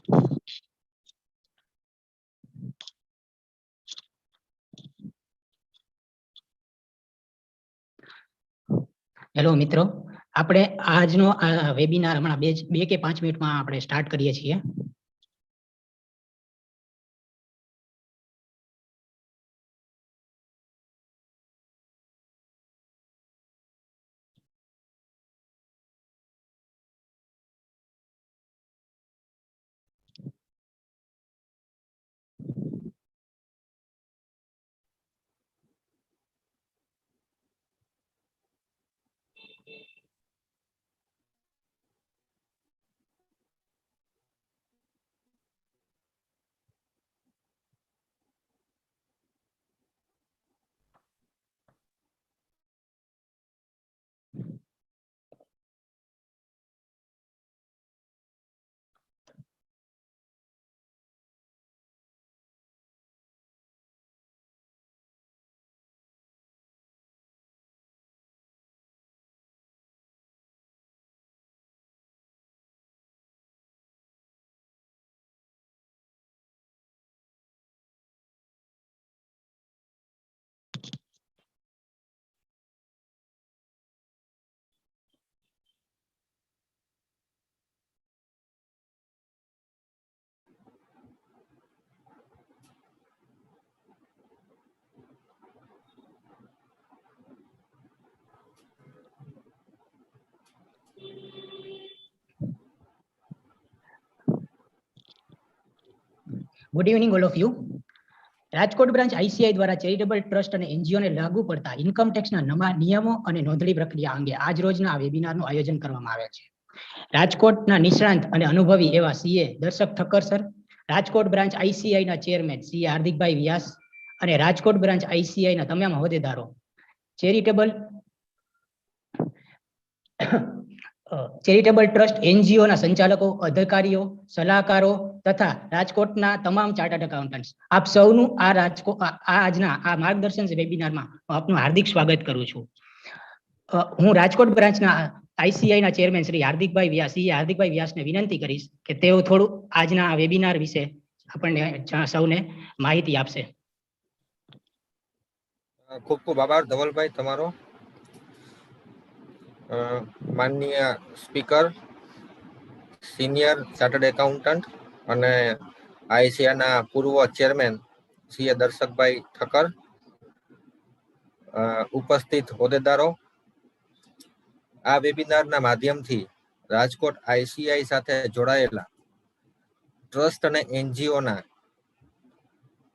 Hello મિત્રો, આપણે આજનો આ વેબિનાર હમણાં 2 કે 5 મિનિટમાં આપણે સ્ટાર્ટ કરીએ છીએ. Good evening all of you. Rajkot branch ICI દ્વારા ચેરિટેબલ ટ્રસ્ટ અને એનજીઓને લાગુ પડતા ઇન્કમ ટેક્સના નવા નિયમો અને નોંધણી પ્રક્રિયા અંગે આજ રોજના આ વેબિનારનું આયોજન કરવામાં આવેલ છે. રાજકોટના નિષ્ણાંત અને અનુભવી એવા CA Darshak Thakkar sir, Rajkot branch આઈસીઆઈના ચેરમેન સીએ હાર્દિકભાઈ વ્યાસ અને રાજકોટ બ્રાન્ચ આઈસીઆઈના તમામ હોદ્દેદારો, ચેરિટેબલ ટ્રસ્ટ, એનજીઓના સંચાલકો, અધિકારીઓ, સલાહકારો તથા રાજકોટના તમામ ચાર્ટર્ડ એકાઉન્ટન્ટ્સ, આપ સૌનું આજના આ માર્ગદર્શન વેબિનારમાં આપનું હાર્દિક સ્વાગત કરું છું. હું રાજકોટ બ્રાન્ચના આઈસીઆઈના ચેરમેન શ્રી હાર્દિકભાઈ વ્યાસને વિનંતી કરીશ કે તેઓ થોડું આજના આ વેબિનાર વિશે આપણને સૌને માહિતી આપશે. ખૂબ ખૂબ આભાર ધવલભાઈ તમારો. માનનીય સ્પીકર, સિનિયર ચાર્ટર્ડ એકાઉન્ટન્ટ અને આઈસીઆઈના પૂર્વ ચેરમેન સીએ દર્શકભાઈ ઠક્કર, ઉપસ્થિત હોદ્દેદારો, આ વેબિનારના માધ્યમથી રાજકોટ આઈસીઆઈ સાથે જોડાયેલા ટ્રસ્ટ અને એનજીઓના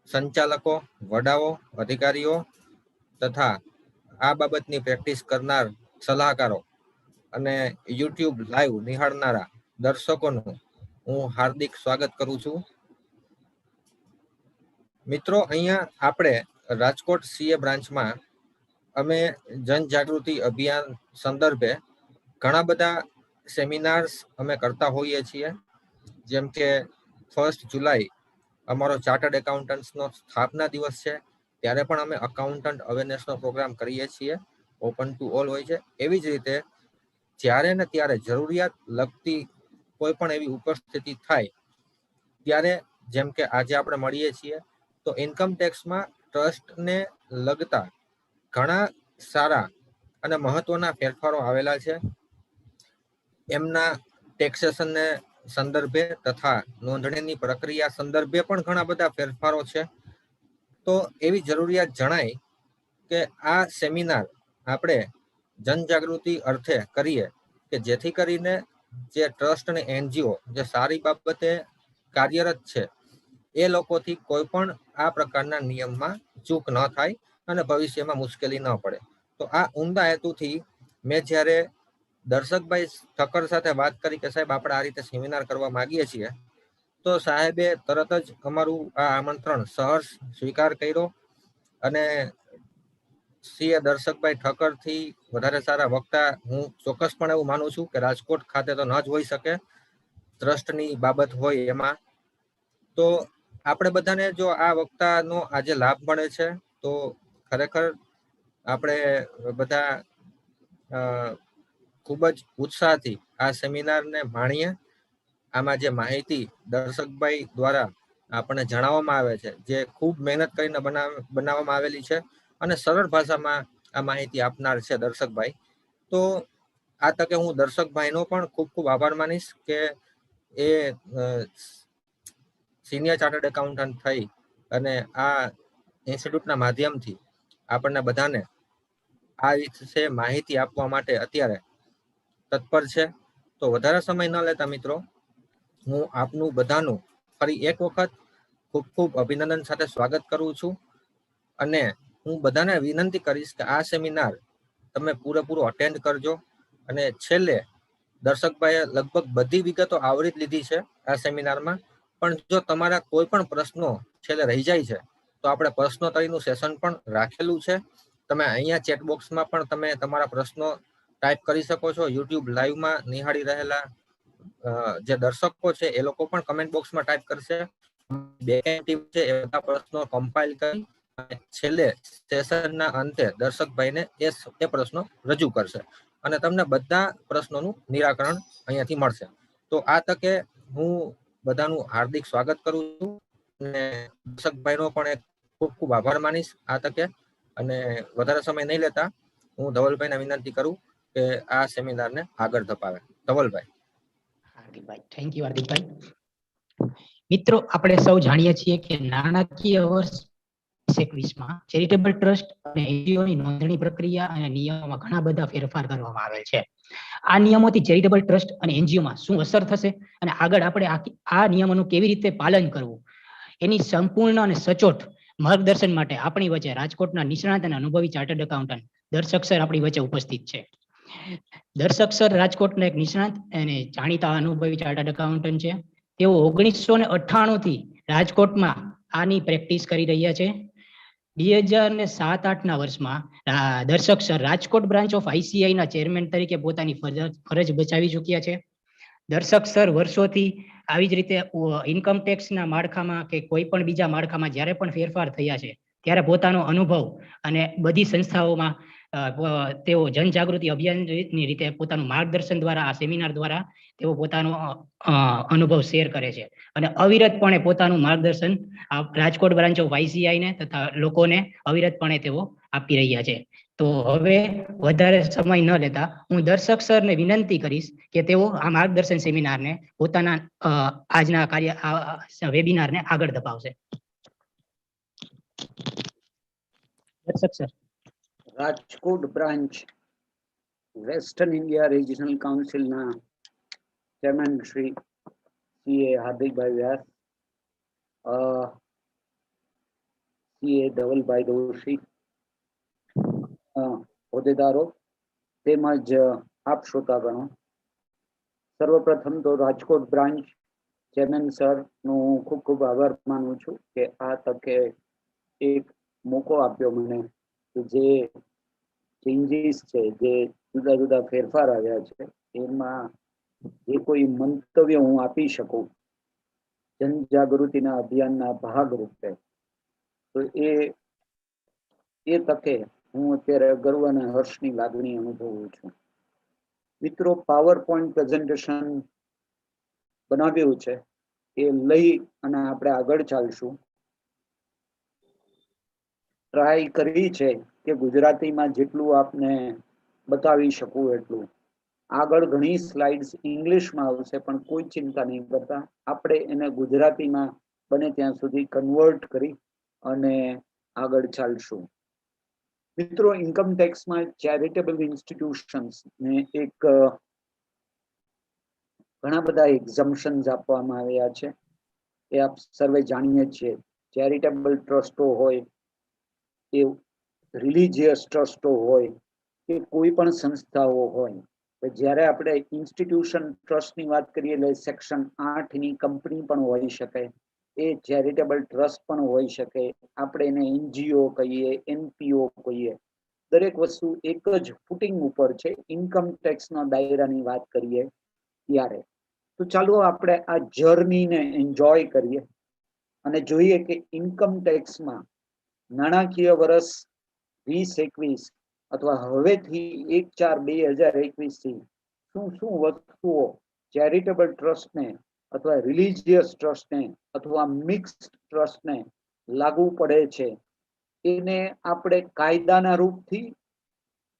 સંચાલકો, વડાઓ, અધિકારીઓ તથા આ બાબતની પ્રેક્ટિસ કરનાર સલાહકારો અને યુટ્યુબ લાઈવ નિહાળનારા દર્શકોનું હું હાર્દિક સ્વાગત કરું છું. મિત્રો, અહીંયા આપણે રાજકોટ સીએ બ્રાન્ચમાં અમે જનજાગૃતિ અભિયાન સંદર્ભે ઘણા બધા સેમિનાર્સ અમે કરતા હોઈએ છીએ. જેમ કે 1 જુલાઈ અમારો ચાર્ટર્ડ એકાઉન્ટન્ટ્સનો સ્થાપના દિવસ છે, ત્યારે પણ અમે અકાઉન્ટન્ટ અવેરનેસનો પ્રોગ્રામ કરીએ છીએ, ઓપન ટુ ઓલ હોય છે. એવી જ રીતે જ્યારે ને ત્યારે જરૂરિયાત લગતી કોઈ પણ એવી ઉપસ્થિતિ થાય ત્યારે, જેમ કે આજે આપણે મળીએ છીએ, તો ઇન્કમ ટેક્સમાં ટ્રસ્ટને લગતા ઘણા સારા અને મહત્વના ફેરફારો આવેલા છે. એમના ટેક્સેશનને સંદર્ભે તથા નોંધણીની પ્રક્રિયા સંદર્ભે પણ ઘણા બધા ફેરફારો છે. તો એવી જરૂરિયાત જણાય કે આ સેમિનાર આપણે જનજાગૃતિ અર્થે કરીએ કે જેથી કરીને જે ટ્રસ્ટ અને એનજીઓ જે સારી બાબતે કાર્યરત છે એ લોકોથી કોઈ પણ આ પ્રકારના નિયમમાં ચૂક ન થાય અને ભવિષ્યમાં મુશ્કેલી ન પડે. તો આ ઉમદા હેતુથી મેં જ્યારે દર્શકભાઈ ઠક્કર સાથે વાત કરી કે સાહેબ આપણે આ રીતે સેમિનાર કરવા માંગીએ છીએ, તો સાહેબે તરત જ અમારું આ આમંત્રણ સહર્ષ સ્વીકાર કર્યો અને સીએ દર્શકભાઈ ઠક્કરથી વધારે સારા વક્તા હું ચોક્કસપણે એવું માનું છું કે રાજકોટ ખાતે તો ન જ હોઈ શકે, ટ્રસ્ટની બાબત હોય એમાં. તો આપણે બધાને જો આ વક્તાનો આજે લાભ મળે છે તો ખરેખર આપણે બધા ખૂબ જ ઉત્સાહથી આ સેમિનારને માણીએ આમાં જે માહિતી દર્શકભાઈ દ્વારા આપણને જણાવવામાં આવે છે, જે ખૂબ મહેનત કરીને બનાવવામાં આવેલી છે અને સરળ ભાષામાં આ માહિતી આપનાર છે દર્શકભાઈ. તો આ તકે હું દર્શકભાઈનો પણ ખૂબ ખૂબ આભાર માનીશ કે એ સિનિયર ચાર્ટર્ડ એકાઉન્ટન્ટ થઈ અને આ ઇન્સ્ટિટ્યૂટના માધ્યમથી આપણને બધાને આ વિશે માહિતી આપવા માટે અત્યારે તત્પર છે. તો વધારે સમય ન લેતા મિત્રો, હું આપનું બધાનું ફરી એક વખત ખૂબ ખૂબ અભિનંદન સાથે સ્વાગત કરું છું અને હું બધાને વિનંતી કરીશ કે આ સેમિનાર તમે પૂરેપૂરો અટેન્ડ કરજો. અને છેલ્લે દર્શકભાઈએ લગભગ બધી વિગતો આવરી લીધી છે આ સેમિનારમાં, પણ જો તમારા કોઈ પણ પ્રશ્નો છેલ્લે રહી જાય છે તો આપણે પ્રશ્નોત્તરીનું સેશન પણ રાખેલું છે. તમે અહીંયા ચેટ બોક્સમાં પણ તમે તમારા પ્રશ્નો ટાઈપ કરી શકો છો. યુટ્યુબ લાઈવમાં નિહાળી રહેલા જે દર્શકો છે એ લોકો પણ કમેન્ટ બોક્સમાં ટાઈપ કરશે. બેકએન્ડ ટીમ છે એ બધા પ્રશ્નો કમ્પાઇલ કરી અને છેલ્લે સેશનના અંતે દર્શકભાઈને એ પ્રશ્નો રજૂ કરશે અને તમને બધા પ્રશ્નોનું નિરાકરણ અહીંયાથી મળશે. તો આ તકે હું બધાનું હાર્દિક સ્વાગત કરું છું અને દર્શકભાઈનો પણ એક ખૂબ ખૂબ આભાર માનીશ આ તકે. અને વધારે સમય નહીં લેતા હું ધવલભાઈને વિનંતી કરું કે આ સેમિનારને આગળ ધપાવે. ધવલભાઈ. હાર્દિકભાઈ, થેન્ક યુ હાર્દિકભાઈ. મિત્રો, આપણે સૌ જાણીએ છીએ કે નાણાકીય વર્ષ 2021માં ચેરિટેબલ ટ્રસ્ટ અને એનજીઓની નોંધણી પ્રક્રિયા અને નિયમોમાં ઘણા બધા ફેરફાર કરવામાં આવેલ છે. આ નિયમોથી ચેરિટેબલ ટ્રસ્ટ અને એનજીઓમાં શું અસર થશે અને આગળ આપણે આ નિયમોનું કેવી રીતે પાલન કરવું, એની સંપૂર્ણ અને સચોટ માર્ગદર્શન માટે આપણી વચ્ચે રાજકોટના નિષ્ણાત અને અનુભવી ચાર્ટર્ડ એકાઉન્ટન્ટ દર્શક સર આપણી વચ્ચે ઉપસ્થિત છે. દર્શક સર રાજકોટના એક નિષ્ણાત અને જાણીતા અનુભવી ચાર્ટર્ડ એકાઉન્ટન્ટ છે. તેઓ 1998 થી રાજકોટમાં આની પ્રેક્ટિસ કરી રહ્યા છે. 2007-8ના વર્ષમાં Darshak sir Rajkot branch of આઈસીઆઈના ચેરમેન તરીકે પોતાની ફરજ બજાવી ચૂક્યા છે. દર્શક સર વર્ષોથી આવી જ રીતે ઇન્કમ ટેક્સના માળખામાં કે કોઈ પણ બીજા માળખામાં જ્યારે પણ ફેરફાર થયા છે ત્યારે પોતાનો અનુભવ અને બધી સંસ્થાઓમાં તેઓ જનજાગૃતિ અભિયાનની રીતે પોતાનું માર્ગદર્શન દ્વારા આ સેમિનાર દ્વારા તેઓ પોતાનો અનુભવ શેર કરે છે અને અવિરતપણે પોતાનું માર્ગદર્શન રાજકોટ બ્રાન્ચ ઓફ આઈસીઆઈને તથા લોકોને અવિરતપણે તેઓ આપી રહ્યા છે. તો હવે વધારે સમય ન લેતા હું દર્શક સરને વિનંતી કરીશ કે તેઓ આ માર્ગદર્શન સેમિનારને પોતાના આજના વેબિનારને આગળ ધપાવશે. Darshak sir. Rajkot branch western India regional કાઉન્સિલના ચેરમેન શ્રી સીએ હાર્દિકભાઈ વ્યાસ, સીએ ધવલભાઈ દોશી, હોદ્દેદારો તેમજ આપ શ્રોતાગણો, સર્વપ્રથમ તો રાજકોટ બ્રાન્ચ ચેરમેન સરનું ખૂબ ખૂબ આભાર માનું છું કે આ તકે એક મોકો આપ્યો મને કે જે ચેન્જીસ છે, જે જુદા જુદા ફેરફાર આવ્યા છે એમાં જે કોઈ મંતવ્ય હું આપી શકું જનજાગૃતિના અભિયાનના ભાગરૂપે, તો એ તકે હું અત્યારે ગર્વ અને હર્ષની લાગણી અનુભવું છું. મિત્રો, પાવર પોઈન્ટ પ્રેઝન્ટેશન બનાવ્યું છે એ લઈ અને આપણે આગળ ચાલશું. ટ્રાય કરી છે કે ગુજરાતીમાં જેટલું આપને બતાવી શકું એટલું. આગળ ઘણી સ્લાઇડ્સ ઇંગ્લિશમાં આવશે, પણ કોઈ ચિંતા નહીં કરતા, આપણે એને ગુજરાતીમાં બને ત્યાં સુધી કન્વર્ટ કરી અને આગળ ચાલશું. મિત્રો, ઇન્કમ ટેક્સમાં ચેરિટેબલ ઇન્સ્ટિટ્યુશન્સ ને એક ઘણા બધા એક્ઝમ્પશન્સ આપવામાં આવ્યા છે. એ આપ સર્વે જાણીએ છીએ. ચેરિટેબલ ટ્રસ્ટો હોય, એ રિલિજિયસ ટ્રસ્ટો હોય કે કોઈ પણ સંસ્થાઓ હોય, જ્યારે આપણે ઇન્સ્ટિટ્યુશન ટ્રસ્ટની વાત કરીએ એટલે સેક્શન 8ની કંપની પણ હોઈ શકે, એ ચેરિટેબલ ટ્રસ્ટ પણ હોઈ શકે, આપણે એને એનજીઓ કહીએ, એનપીઓ કહીએ, દરેક વસ્તુ એક જ ફૂટિંગ ઉપર છે ઇન્કમ ટેક્સના દાયરાની વાત કરીએ ત્યારે. તો ચાલો આપણે આ જર્નીને એન્જોય કરીએ અને જોઈએ કે ઇન્કમ ટેક્સમાં નાણાકીય વર્ષ 2021 અથવા હવેથી 1/4/2021 થી શું શું વસ્તુઓ ચેરિટેબલ ટ્રસ્ટને અથવા રિલિજિયસ ટ્રસ્ટને અથવા મિક્સ્ડ ટ્રસ્ટને લાગુ પડે છે એને આપણે કાયદાના રૂપથી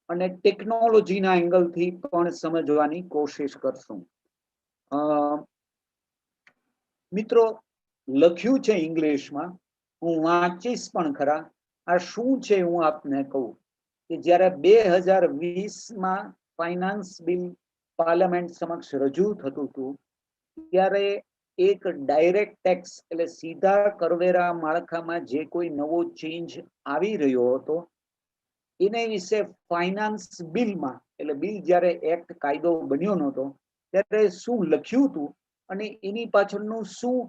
અને ટેકનોલોજીના એંગલથી પણ સમજવાની કોશિશ કરશું. મિત્રો, લખ્યું છે ઇંગ્લિશમાં, હું વાંચીશ પણ ખરા. આ શું છે હું આપને કહું કે જ્યારે 2020માં ફાઇનાન્સ બિલ પાર્લામેન્ટ સમક્ષ રજૂ થતું હતું ત્યારે એક ડાયરેક્ટ ટેક્સ એટલે સીધા કરવેરા માળખામાં જે કોઈ નવો ચેન્જ આવી રહ્યો હતો એને વિશે ફાઇનાન્સ બિલમાં એટલે બિલ જ્યારે એક્ટ કાયદો બન્યો નહોતો ત્યારે શું લખ્યું હતું અને એની પાછળનું શું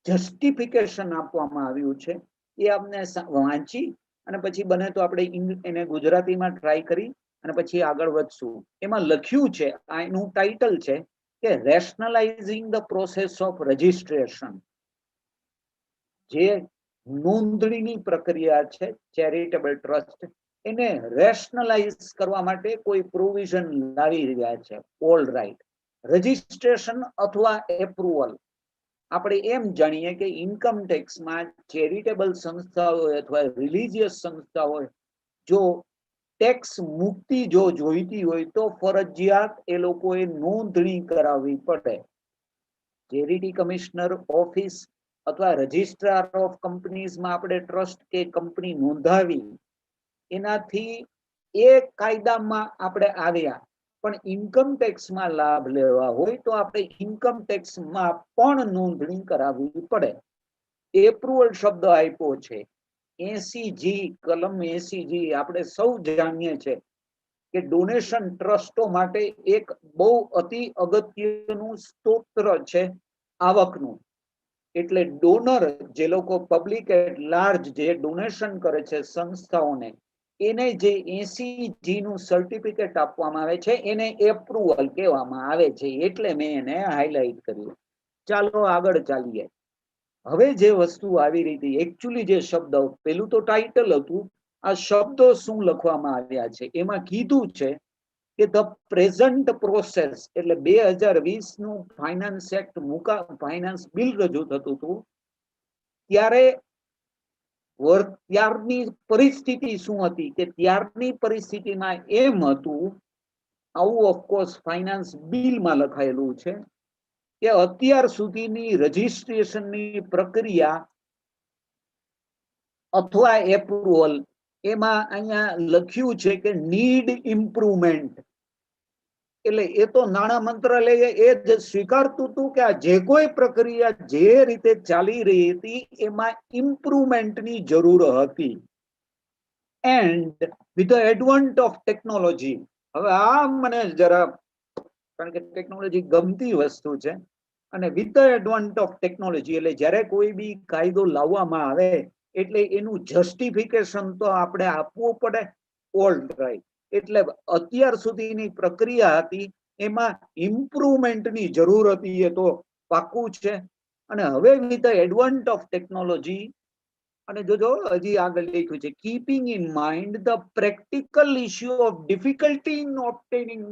જસ્ટિફિકેશન આપવામાં આવ્યું છે એ આપને વાંચી અને પછી બને તો આપણે એને ગુજરાતીમાં ટ્રાય કરી અને પછી આગળ વધશું. એમાં લખ્યું છે, આ એનું ટાઇટલ છે કે રેશનલાઇઝિંગ ધ પ્રોસેસ ઓફ રજિસ્ટ્રેશન. જે નોંધણીની પ્રક્રિયા છે ચેરિટેબલ ટ્રસ્ટ એને રેશનલાઇઝ કરવા માટે કોઈ પ્રોવિઝન લાવી રહ્યા છે. ઓલ રાઈટ, રજિસ્ટ્રેશન અથવા એપ્રુવલ. આપણે એમ જાણીએ કે ઇન્કમ ટેક્સમાં ચેરિટેબલ સંસ્થાઓ અથવા રિલિજિયસ સંસ્થાઓ જો ટેક્સ મુક્તિ જો જોઈતી હોય તો ફરજિયાત એ લોકોએ નોંધણી કરાવવી પડે. ચેરિટી કમિશનર ઓફિસ અથવા રજિસ્ટ્રાર ઓફ કંપનીઝમાં આપણે ટ્રસ્ટ કે કંપની નોંધાવી એનાથી એ કાયદામાં આપણે આવ્યા, પણ ઇન્કમ ટેક્સમાં લાભ લેવા હોય તો આપણે ઇન્કમ ટેક્સમાં પણ નોંધણી કરાવવી પડે. એપ્રુવલ શબ્દ આપ્યો છે 80G, કલમ 80G આપણે સૌ જાણીએ છીએ કે ડોનેશન ટ્રસ્ટો માટે એક બહુ અતિ અગત્યનું સ્તોત્ર છે આવકનું. એટલે ડોનર જે લોકો પબ્લિક એટ લાર્જ જે ડોનેશન કરે છે સંસ્થાઓને, એને જે 80G નું સર્ટિફિકેટ આપવામાં આવે છે એને એપ્રુવલ કહેવામાં આવે છે. એટલે મેં એને હાઇલાઇટ કર્યું. ચાલો આગળ ચાલીએ. હવે જે વસ્તુ આવી રહી હતી, એકચ્યુઅલી જે શબ્દ, પેલું તો ટાઇટલ હતું, આ શબ્દો શું લખવામાં આવ્યા છે એમાં કીધું છે કે ધ પ્રેઝન્ટ પ્રોસેસ, એટલે 2020 નું ફાઇનાન્સ એક્ટ ફાઇનાન્સ બિલ રજૂ થતું હતું ત્યારે ત્યારની પરિસ્થિતિ શું હતી કે ત્યારની પરિસ્થિતિમાં એમ હતું, આવું ઓફકોર્સ ફાઇનાન્સ બિલમાં લખાયેલું છે કે અત્યાર સુધીની રજિસ્ટ્રેશનની પ્રક્રિયા અથવા એપ્રુવલ એમાં અહીંયા લખ્યું છે કે નીડ ઇમ્પ્રુવમેન્ટ. એટલે એ તો નાણાં મંત્રાલય એ જ સ્વીકારતું હતું કે આ જે કોઈ પ્રક્રિયા જે રીતે ચાલી રહી હતી એમાં ઇમ્પ્રુવમેન્ટની જરૂર હતી. And with the advent of technology, હવે આ મને જરા, કારણ કે ટેકનોલોજી ગમતી વસ્તુ છે, અને with the advent of technology એટલે જ્યારે કોઈ બી કાયદો લાવવામાં આવે એટલે એનું જસ્ટિફિકેશન તો આપણે આપવું પડે. ઓલ રાઈટ, એટલે અત્યાર સુધીની પ્રક્રિયા હતી એમાં ઇમ્પ્રુવમેન્ટની જરૂર હતી, એ તો પાક્કું છે. અને હવે with the advent of technology, અને જોજો હજી આગળ લખ્યું છે keeping in mind the practical issue of difficulty in obtaining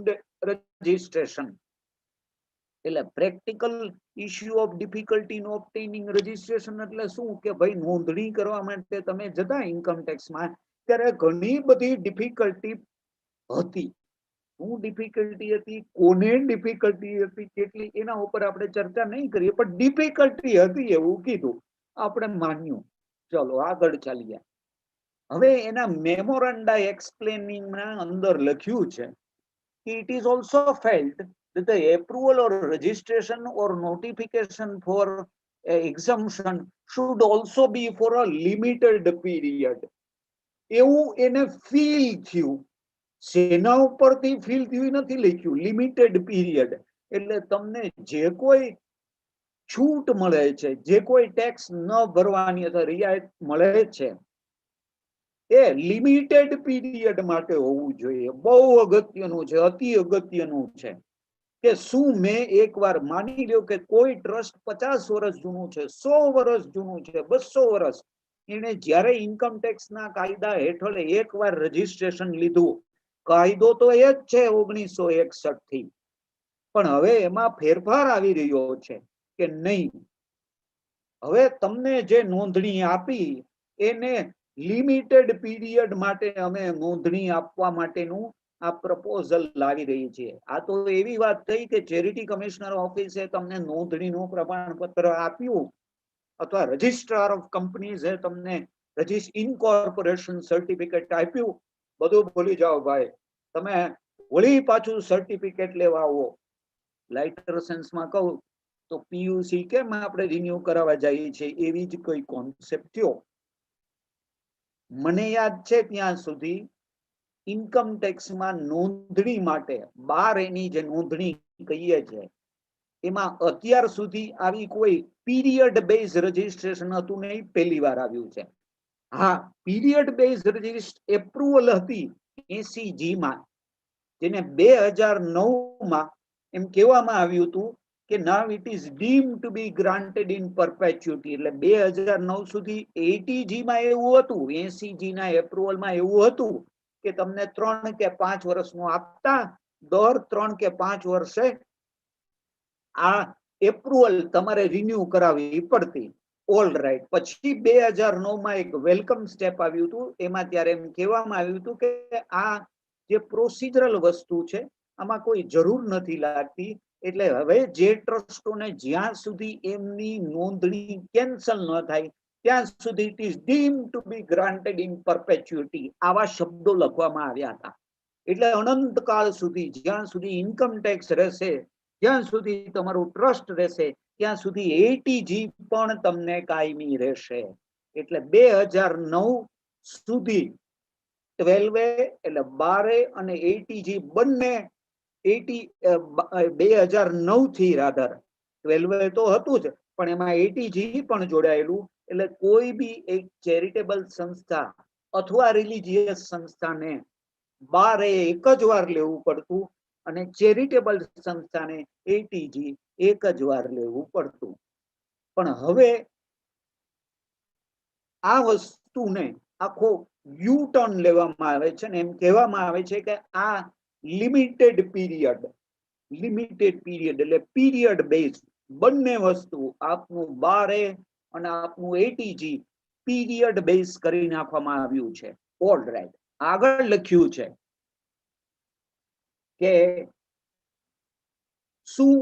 registration. એટલે practical issue of difficulty in obtaining registration એટલે શું કે ભાઈ નોંધણી કરવા માટે તમે જતા ઇન્કમ ટેક્સમાં ત્યારે ઘણી બધી ડિફિકલ્ટી હતી. શું ડિફિકલ્ટી હતી, કોને ડિફિકલ્ટી હતી, કેટલી, એના ઉપર આપણે ચર્ચા નહીં કરીએ, પણ ડિફિકલ્ટી હતી એવું કીધું, આપણે માન્યું. ચલો આગળ ચાલીએ. હવે એના મેમોરન્ડા એક્સપ્લેનિંગના અંદર લખ્યું છે કે it is also felt that the approval or registration or notification for exemption should also be for a limited period. એવું એને ફીલ થયું. સેના ઉપરથી ફીલ થયું નથી લખ્યું, લિમિટેડ પીરિયડ. એટલે તમને જે કોઈ છૂટ મળે છે, જે કોઈ ટેક્સ ન ભરવાની અથવા રિયાયત મળે છે એ લિમિટેડ પીરિયડ માટે હોવું જોઈએ. બહુ અગત્યનું છે, અતિ અગત્યનું છે કે શું મેં એકવાર માની લ્યો કે કોઈ ટ્રસ્ટ 50 વર્ષ જૂનું છે, 100 વર્ષ જૂનું છે, 200 વર્ષ, એને જ્યારે ઇન્કમ ટેક્સના કાયદા હેઠળ એકવાર રજિસ્ટ્રેશન લીધું, કાયદો તો એ જ છે 1961 થી, પણ હવે એમાં ફેરફાર આવી રહ્યો છે. કે નહીં. હવે તમને જે નોંધણી આપી એને લિમિટેડ પીરિયડ માટે અમે નોંધણી આપવા માટેનું આ પ્રપોઝલ લાવી રહી છે. આ તો એવી વાત થઈ કે ચેરિટી કમિશનર ઓફિસે તમને નોંધણીનું પ્રમાણપત્ર આપ્યું અથવા રજિસ્ટ્રાર ઓફ કંપનીઝે તમને ઇન્કોર્પોરેશન સર્ટિફિકેટ આપ્યું, બધું ભૂલી જાઓ ભાઈ. તમે વળી પાછું સર્ટિફિકેટ લેવા આવો. લાઇટર સેન્સમાં કહું તો પીયુસી કેમ આપણે રિન્યુ કરાવવા જઈએ છીએ એવી જ કોઈ કોન્સેપ્ટ થયો. મને યાદ છે ત્યાં સુધી ઇન્કમ ટેક્સમાં નોંધણી માટે 12 એની જે નોંધણી કહીએ છીએ એમાં અત્યાર સુધી આવી કોઈ પીરિયડ બેઝ રજીસ્ટ્રેશન હતું નહીં, પહેલી વાર આવ્યું છે. હા, પીરિયડ બેઝ એપ્રુવલ હતી 80G માં, જેને 2009 માં એમ કહેવામાં આવ્યું હતું કે now it is deemed to be granted in perpetuity. એટલે 2009 સુધી 80G માં એવું હતું, 80G ના એપ્રુવલમાં એવું હતું કે તમને 3 કે 5 વર્ષનું આપતા, દર 3 કે 5 વર્ષે આ એપ્રુવલ તમારે રિન્યુ કરાવવી પડતી. All right. પછી 2009 માં એક વેલકમ સ્ટેપ આવ્યું હતું. એમાં ત્યારે એમ કહેવામાં આવ્યું હતું કે આ જે પ્રોસિજરલ વસ્તુ છે આમાં કોઈ જરૂર નથી લાગતી, એટલે હવે જે ટ્રસ્ટોને જ્યાં સુધી એમની નોંધણી કેન્સલ ન થાય ત્યાં સુધી it is deemed to be granted in perpetuity, આવા શબ્દો લખવામાં આવ્યા હતા. એટલે અનંતકાળ સુધી, જ્યાં સુધી ઇન્કમ ટેક્સ રહેશે, જ્યાં સુધી તમારું ટ્રસ્ટ રહેશે, ત્યાં સુધી 80G પણ તમને કાયમી રહેશે. એટલે 2009 સુધી 12 એટલે 12 અને 80G બંને 2009 થી રાધર 12 તો હતું જ, પણ એમાં 80G પણ જોડાયેલું. એટલે કોઈ બી એક ચેરિટેબલ સંસ્થા અથવા રિલિજિયસ સંસ્થાને 12 એક જ વાર લેવું પડતું અને ચેરિટેબલ સંસ્થાને 80G એક જ વાર લેવું પડતું. પણ હવે આ વસ્તુને આખો યુ ટર્ન લેવામાં આવે છે ને એમ કહેવામાં આવે છે કે આ લિમિટેડ પીરિયડ એટલે પીરિયડ બેઝ બંને વસ્તુ, આપનું 12 અને આપનું 80G પીરિયડ બેઝ કરી નાખવામાં આવ્યું છે. All right. આગળ લખ્યું છે કે શું,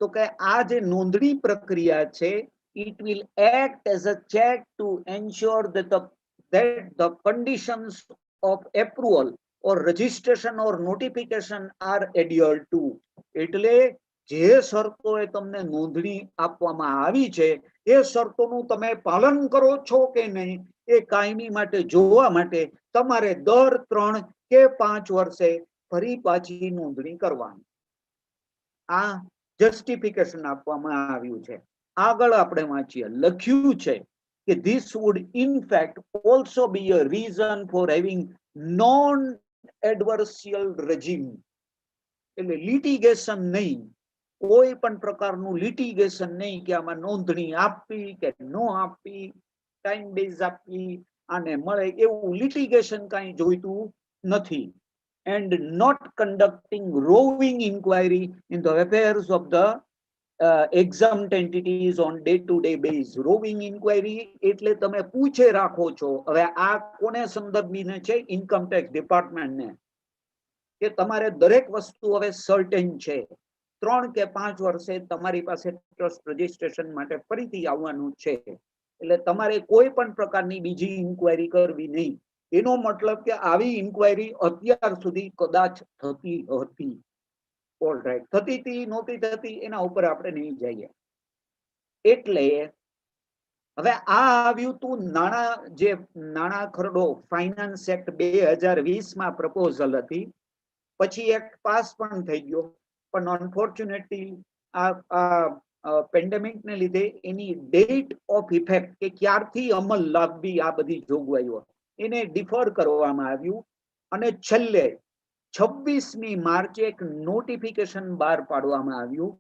તો કે આ જે નોંધણી પ્રક્રિયા છે it will act as a check to ensure that the conditions of approval or registration or notification are adhered to. એટલે જે શરતોએ તમને નોંધણી આપવામાં આવી છે એ શરતોનું તમે પાલન કરો છો કે નહીં એ કાયમી માટે જોવા માટે તમારે દર 3 કે 5 વર્ષે ફરી પાછી નોંધણી કરવાની. આ જસ્ટિફિકેશન આપવામાં આવ્યું છે. આગળ આપણે વાંચીએ. લખ્યું છે કે this would in fact also be a reason for having non adversarial regime. એટલે લિટિગેશન નહીં, કોઈ પણ પ્રકારનું લિટિગેશન નહીં કે આમાં નોંધણી આપવી કે ન આપવી, ટાઈમ બેઝ આપવી, આને મળે એવું લિટિગેશન કાંઈ જોઈતું નથી. And not conducting roving inquiry in the affairs of the exempt entities on day-to-day basis. Roving inquiry એટલે તમે પૂછે રાખો છો. હવે આ કોને સંદર્ભીને છે? ઇન્કમ ટેક્સ ડિપાર્ટમેન્ટને, કે તમારે દરેક વસ્તુ હવે સર્ટેન છે, 3 કે 5 વર્ષે તમારી પાસે ટ્રસ્ટ રજીસ્ટ્રેશન માટે ફરીથી આવવાનું છે, એટલે તમારે કોઈ પણ પ્રકારની બીજી ઇન્ક્વાયરી કરવી નહીં. એનો મતલબ કે આવી ઇન્ક્વાયરી અત્યાર સુધી કદાચ થતી હતી. All right. થતી હતી, નહોતી થતી, એના ઉપર આપણે નહીં જઈએ. એટલે હવે આ આવ્યું તું નાણાં ખરડો ફાઇનાન્સ એક્ટ 2020 માં પ્રપોઝલ હતી, પછી એક્ટ પાસ પણ થઈ ગયો, પણ અનફોર્ચ્યુનેટલી આ પેન્ડેમિક ને લીધે એની ડેટ ઓફ ઇફેક્ટ કે ક્યારથી અમલ લાવવી આ બધી જોગવાઈઓ એને ડિફર કરવામાં આવ્યું અને છેલ્લે 26મી માર્ચે એક નોટિફિકેશન બહાર પાડવામાં આવ્યું.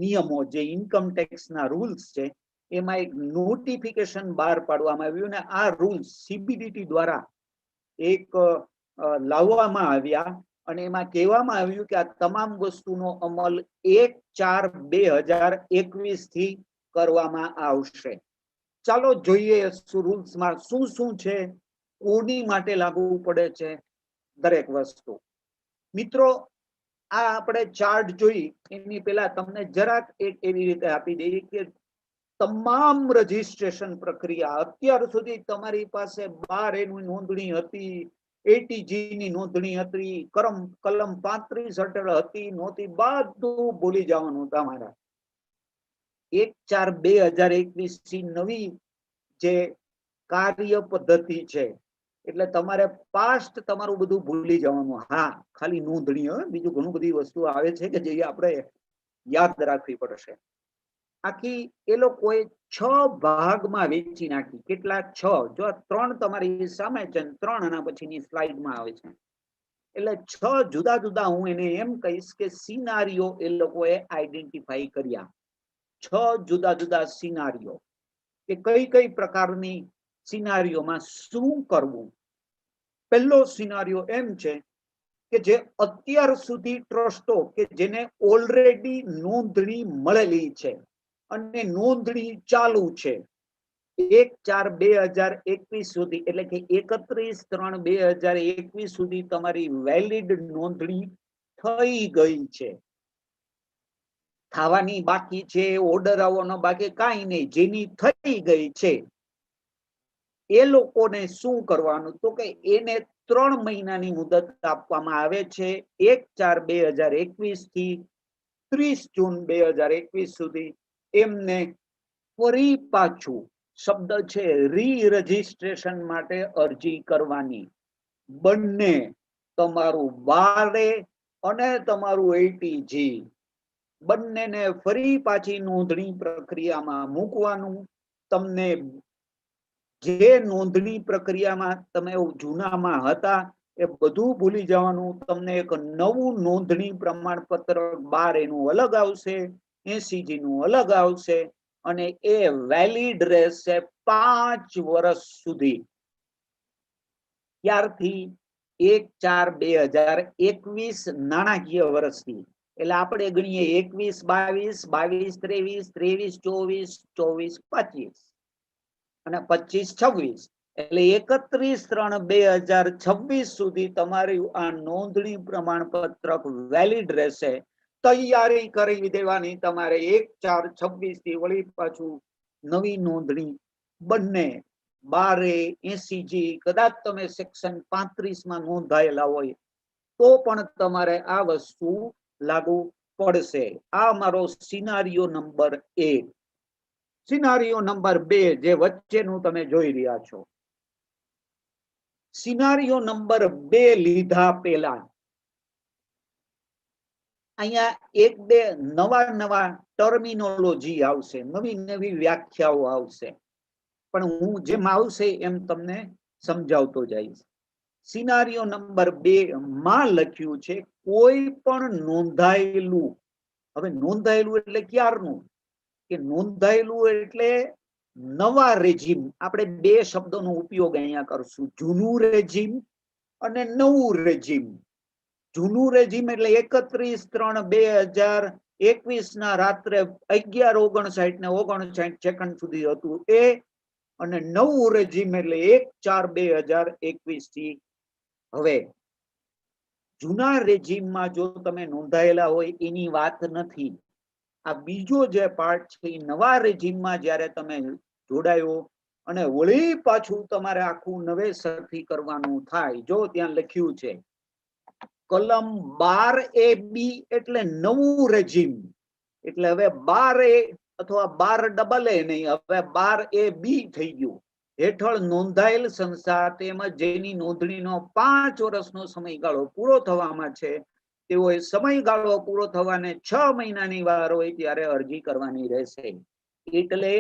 નિયમો જે ઇન્કમ ટેક્સના રૂલ્સ છે એમાં એક નોટિફિકેશન બહાર પાડવામાં આવ્યું અને આ રૂલ્સ CBDT દ્વારા એક લાવવામાં આવ્યા અને એમાં કહેવામાં આવ્યું કે આ તમામ વસ્તુનો અમલ 1/4/2021 થી કરવામાં આવશે. ચાલો જોઈએ રૂલ્સમાં શું શું છે, કોની માટે લાગુ પડે છે દરેક વસ્તુ. મિત્રો, આ આપણે ચાર્ટ જોઈ એની પહેલા તમને જરાક એક એવી રીતે આપી દઈએ કે તમામ રજીસ્ટ્રેશન પ્રક્રિયા અત્યાર સુધી તમારી પાસે 12A ની નોંધણી હતી, એટીજી ની નોંધણી હતી, કલમ 35 હેઠળ હતી નહોતી, બધું ભૂલી જવાનું તમારે. 1/4/2021 થી નવી જે કાર્ય પદ્ધતિ છે એટલે તમારે પાસ્ટ તમારું બધું ભૂલી જવાનું. હા, ખાલી નોંધણી, બીજું ઘણું બધી વસ્તુ આવે છે કે જે આપણે યાદ રાખવી પડશે. આખી એ લોકોએ 6 ભાગમાં વેચી નાખી. કેટલા? 6. જો 3 તમારી સામે છે, 3 આના પછીની સ્લાઇડમાં આવે છે. એટલે 6 જુદા જુદા, હું એને એમ કહીશ કે સિનારીઓ એ લોકોએ આઈડેન્ટિફાઈ કર્યા. 6 જુદા જુદા સિનારીઓ કે કઈ કઈ પ્રકારની સિનારીઓમાં શું કરવું. પહેલો સિનારીઓ એમ છે કે જે અત્યાર સુધી ટ્રસ્ટો કે જેને ઓલરેડી નોંધણી મળેલી છે અને નોંધણી ચાલુ છે 1/4/2021 સુધી, એટલે કે 31/3/2021 સુધી તમારી વેલિડ નોંધણી થઈ ગઈ છે. થવાની બાકી છે, ઓર્ડર આવવાનો બાકી, કાંઈ નહીં, જેની થઈ ગઈ છે એ લોકોને શું કરવાનું? તો કે એને 3 મહિનાની મુદત આપવામાં આવે છે. 1/4/2021 થી 30 જૂન 2021 સુધી એમને ફરી પાછું, શબ્દ છે રી રજીસ્ટ્રેશન માટે અરજી કરવાની. બંને તમારું 12A અને તમારું એટીજી બંનેને ફરી પાછી નોંધણી પ્રક્રિયામાં મૂકવાનું. તમને જે નોંધણી પ્રક્રિયામાં તમે જૂનામાં હતા એ બધું ભૂલી જવાનું. તમને એક નવું નોંધણી પ્રમાણપત્ર 12A નું અલગ આવશે, એસીજી નું અલગ આવશે અને એ વેલિડ રહેશે 5 વર્ષ સુધી. ત્યારથી 1/4/2021 નાણાકીય વર્ષથી, એટલે આપણે ગણીએ 21-22, 22-23, 23-24, 24-25 અને 25-26, એટલે 31/3/2026 સુધી તમારી આ નોંધણી પ્રમાણપત્રક વેલિડ રહેશે. તૈયારી કરી દેવાની તમારે. 1/4/26 થી વળી પાછું નવી નોંધણી બંને 12A, એસીજી, કદાચ તમે સેક્શન 35માં નોંધાયેલા હોય તો પણ તમારે આ વસ્તુ લાગુ પડશે. આ મારો સિનારીઓ નંબર 1. સિનારીઓ નંબર 2 જે વચ્ચેનું તમે જોઈ રહ્યા છો. સિનારીઓ નંબર 2 લીધા પહેલા અહીંયા 1-2 નવા ટર્મિનોલોજી આવશે, નવી વ્યાખ્યાઓ આવશે, પણ હું જેમ આવશે એમ તમને સમજાવતો જઈશ. સિનારીઓ નંબર 2 માં લખ્યું છે કોઈ પણ નોંધાયેલું. હવે નોંધાયેલું એટલે ક્યારનું? કે નોંધાયેલું એટલે નવા રેજીમ. આપણે 2 શબ્દોનો ઉપયોગ અહીંયા કરશું, જૂનું રેજીમ અને નવું રેજીમ. જૂનું રેજીમ એટલે 31/3/2021 ના રાત્રે 11:59 ને 59 સેકન્ડ સુધી હતું એ, અને નવું રેજીમ એટલે 1/4/2021 થી. હવે જૂના રેજીમમાં જો તમે નોંધાયેલા હોય એની વાત નથી. આ બીજો જે પાર્ટ છે એ નવા રેજીમમાં જ્યારે તમે જોડાયો અને વળી પાછું તમારે આખું નવેસરથી કરવાનું થાય. જો ત્યાં લખ્યું છે કલમ 12AB એટલે નવું રેજીમ, એટલે હવે 12A અથવા 12AA નહીં, હવે 12AB થઈ ગયું. હેઠળ નોંધાયેલ સંસ્થા તેમજ જેની નોંધણીનો 5 વર્ષનો સમયગાળો પૂરો થવામાં છે તેઓએ સમયગાળો પૂરો થવાને 6 મહિનાની વાર હોય ત્યારે અરજી કરવાની રહેશે. એટલે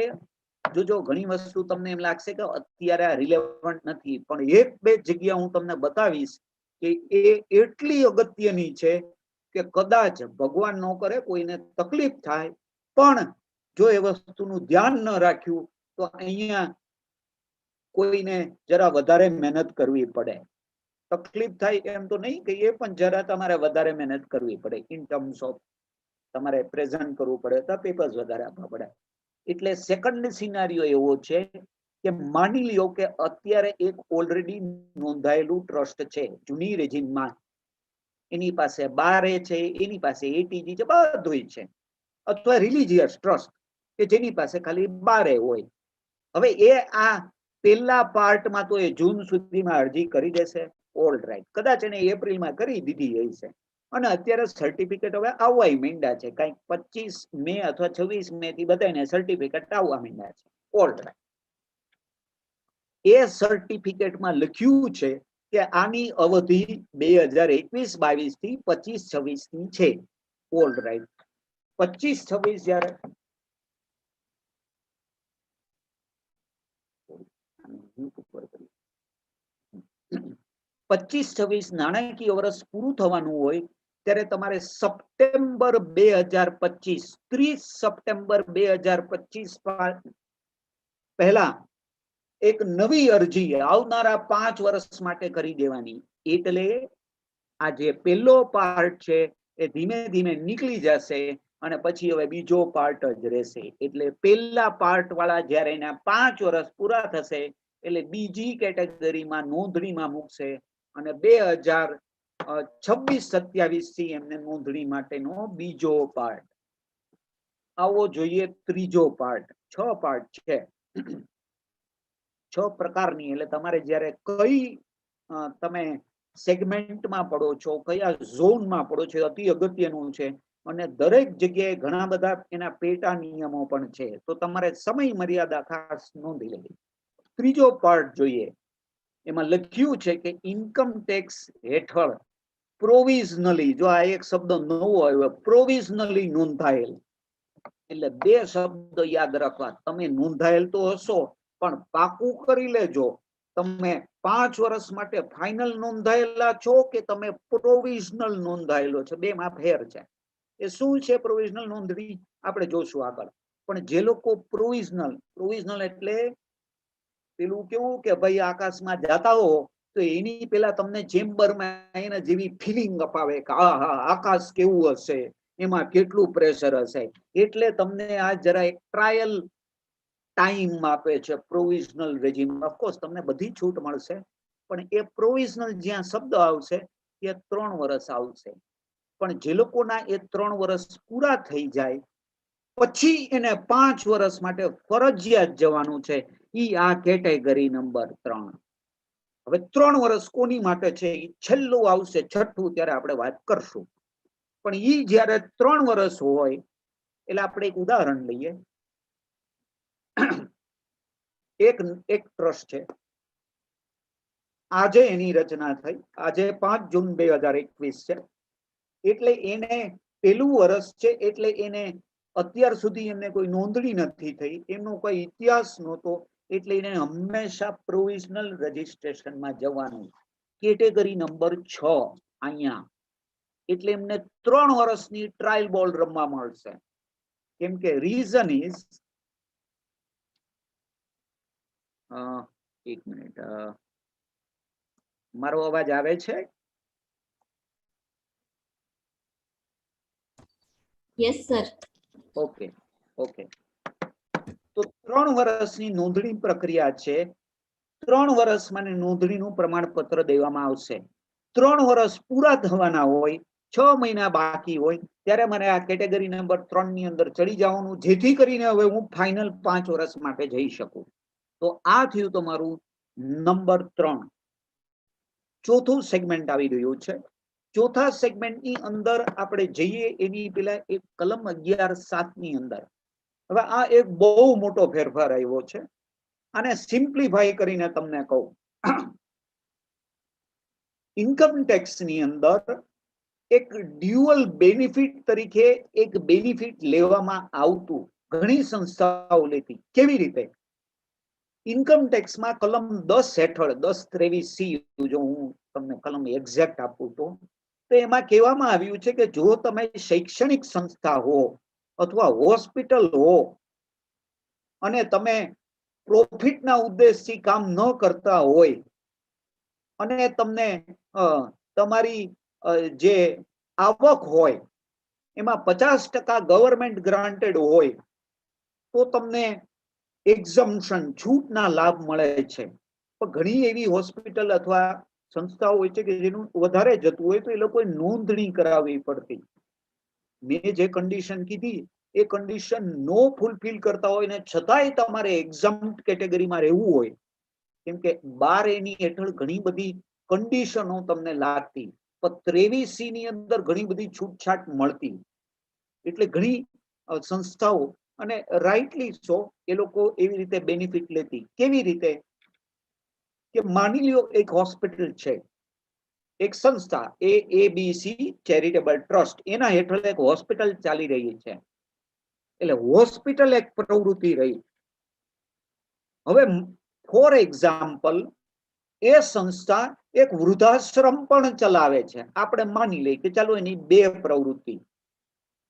જો ઘણી વસ્તુ તમને એમ લાગશે કે અત્યારે આ રિલેવન્ટ નથી, પણ 1-2 જગ્યા હું તમને બતાવીશ કે એ એટલી અગત્યની છે કે કદાચ ભગવાન ન કરે કોઈને તકલીફ થાય, પણ જો એ વસ્તુનું ધ્યાન ન રાખ્યું તો અહીંયા કોઈને જરા વધારે મહેનત કરવી પડે. તકલીફ થાય એમ તો નહીં કહીએ, પણ જરા તમારે વધારે મહેનત કરવી પડે ઇન ટર્મ્સ ઓફ તમારે પ્રેઝન્ટ કરવું પડે તો પેપર્સ વધારે આપવા પડે. એટલે સેકન્ડ સિનારીઓ એવો છે કે માની લ્યો કે અત્યારે એક ઓલરેડી નોંધાયેલું ટ્રસ્ટ છે જૂની રેજિમમાં, એની પાસે બારે છે, એની પાસે એટીજી છે, બધું છે, અથવા રિલીજીયસ ટ્રસ્ટ કે જેની પાસે ખાલી બારે હોય. હવે એ આ પેલા પાર્ટમાં તો એ જૂન સુધીમાં અરજી કરી દેશે, ઓલ રાઈટ, કદાચ એને એપ્રિલમાં કરી દીધી હશે, અને અત્યારે સર્ટિફિકેટ હવે આવવા માંડ્યા છે, કઈક 25 મે અથવા 26 મે થી બધાને સર્ટિફિકેટ આવવા માંડ્યા છે, ઓલ રાઈટ. એ સર્ટિફિકેટમાં લખ્યું છે કે આની અવધિ 2021-22 થી 25-26 ની છે, ઓલ રાઈટ. 25-26 જ્યારે 25-26 નાણાકીય વર્ષ પૂરું થવાનું હોય ત્યારે તમારે સપ્ટેમ્બર 2025, 30 સપ્ટેમ્બર 2025 પહેલા એક નવી અરજી આવનારા 5 વર્ષ માટે કરી દેવાની. એટલે આ જે પહેલો પાર્ટ છે એ ધીમે ધીમે નીકળી જશે અને પછી હવે બીજો પાર્ટ જ રહેશે. એટલે પહેલા પાર્ટ વાળા જ્યારે એના 5 વર્ષ પૂરા થશે એટલે બીજી કેટેગરીમાં નોંધણીમાં મૂકશે અને 2026-27 થી એમને નોંધણી માટેનો બીજો પાર્ટ આવો જોઈએ. ત્રીજો પાર્ટ, 6 પાર્ટ છે, 6 પ્રકારની. એટલે તમારે જ્યારે કઈ તમે સેગમેન્ટમાં પડો છો, કયા ઝોનમાં પડો છો, અતિ અગત્યનું છે. અને દરેક જગ્યાએ ઘણા બધા એના પેટા નિયમો પણ છે, તો તમારે સમય મર્યાદા ખાસ નોંધી લેવી. ત્રીજો પાર્ટ જોઈએ, એમાં લખ્યું છે કે ઇન્કમ ટેક્સ હેઠળ પ્રોવિઝનલી, જો આ એક શબ્દ નવો આવ્યો, પ્રોવિઝનલી નોંધાયેલ. એટલે 2 શબ્દ યાદ રાખવા, તમે નોંધાયેલ તો હશો પણ પાકું કરી લેજો, તમે 5 વર્ષ માટે ફાઇનલ નોંધાયેલા છો કે તમે પ્રોવિઝનલ નોંધાયેલો છો, બેમાં ફેર છે. એ શું છે પ્રોવિઝનલ નોંધણી આપણે જોશું આગળ. પણ જે લોકો પ્રોવિઝનલ એટલે પેલું કેવું કે ભાઈ આકાશમાં જાતા હો તો એની પેલા તમને ચેમ્બરમાં એના જેવી ફિલિંગ અપાવે કે આહા આકાશ કેવું હશે, એમાં કેટલું પ્રેશર હશે, એટલે તમને આ જરા એક ટ્રાયલ ટાઈમ આપે છે પ્રોવિઝનલ રેજીમ. ઓફકોર્સ તમને બધી છૂટ મળશે, પણ એ પ્રોવિઝનલ જ્યાં શબ્દ આવશે ત્યાં 3 વર્ષ આવશે. પણ જે લોકોના એ 3 વર્ષ પૂરા થઈ જાય પછી એને 5 વર્ષ માટે ફરજિયાત જવાનું છે, ઈ આ કેટેગરી નંબર 3. હવે 3 વર્ષ કોની માટે છે એ છેલ્લું આવશે, છઠ્ઠું, ત્યારે આપણે વાત કરશું. પણ ઈ જ્યારે 3 વર્ષ હોય એટલે આપણે એક ઉદાહરણ લઈએ. એક ટ્રસ્ટ છે, આજે એની રચના થઈ, આજે 5 જૂન 2021 છે, એટલે એને પેલું વર્ષ છે, એટલે એને અત્યાર સુધી એમને કોઈ નોંધણી નથી થઈ, એમનો કોઈ ઇતિહાસ નહોતો, એટલે એને હંમેશા પ્રોવિઝનલ રજીસ્ટ્રેશનમાં જવાનું, કેટેગરી નંબર 6 અહીંયા. એટલે એમને 3 વર્ષની ટ્રાયલ બોલ રમવા મળશે. કેમ કે રીઝન ઇઝ, એક મિનિટ, મારો અવાજ આવે છે? Yes sir. Okay okay. તો 3 વર્ષની નોંધણી પ્રક્રિયા છે. 3 વર્ષમાં નોંધણીનું પ્રમાણપત્ર દેવામાં આવશે. 3 વર્ષ પૂરા થવાના હોય, 6 મહિના બાકી હોય, ત્યારે મને આ કેટેગરી નંબર 3 ની અંદર ચડી જવાનું, જેથી કરીને હવે હું ફાઇનલ 5 વર્ષ માટે જઈ શકું. તો આ થયું તમારું નંબર 3. ચોથું સેગમેન્ટ આવી રહ્યું છે. ચોથા સેગમેન્ટની અંદર આપણે જઈએ એની પેલા એક કલમ 11(7) ની અંદર. હવે આ એક બહુ મોટો ફેરફાર આવ્યો છે. આને સિમ્પ્લિફાઈ કરીને તમને કહું, ઇન્કમ ટેક્સ ની અંદર એક ડ્યુઅલ બેનિફિટ તરીકે એક બેનિફિટ લેવામાં આવતું, ઘણી સંસ્થાઓ લેતી. કેવી રીતે? ઇન્કમ ટેક્સમાં કલમ 10 હેઠળ 10(23C), જો હું તમને કલમ એક્ઝેક્ટ આપું તો એમાં કહેવામાં આવ્યું છે કે જો તમે શૈક્ષણિક સંસ્થા હો અથવા હોસ્પિટલ હો અને તમે પ્રોફિટના ઉદ્દેશથી કામ ન કરતા હોય અને તમને તમારી જે આવક હોય એમાં 50% ગવર્મેન્ટ ગ્રાન્ટેડ હોય તો તમને એક્ઝમ્પશન છૂટના લાભ મળે છે. પણ ઘણી એવી હોસ્પિટલ અથવા સંસ્થાઓ હોય છે કે જેનું વધારે જતું હોય તો એ લોકોએ નોંધણી કરાવવી પડતી. મેં જે કન્ડિશન કીધી એ કન્ડિશન નો ફૂલફિલ કરતા હોય ને છતાંય તમારે એક્ઝામ્પ્ટ કેટેગરીમાં રહેવું હોય, કેમ કે 12A ની હેઠળ ઘણી બધી કન્ડિશનો તમને લાગતી, પણ 23C ની અંદર ઘણી બધી છૂટછાટ મળતી. એટલે ઘણી સંસ્થાઓ અને રાઇટલી સો એ લોકો એવી રીતે બેનિફિટ લેતી. કેવી રીતે કે માની લ્યો એક હોસ્પિટલ છે, એક સંસ્થા ABC ચેરિટેબલ ટ્રસ્ટ, એના હેઠળ એક હોસ્પિટલ ચાલી રહી છે. એટલે હોસ્પિટલ એક પ્રવૃત્તિ રહી. હવે ફોર એક્ઝામ્પલ એ સંસ્થા એક વૃદ્ધાશ્રમ પણ ચલાવે છે. આપણે માની લઈએ કે ચાલો એની 2 પ્રવૃત્તિ.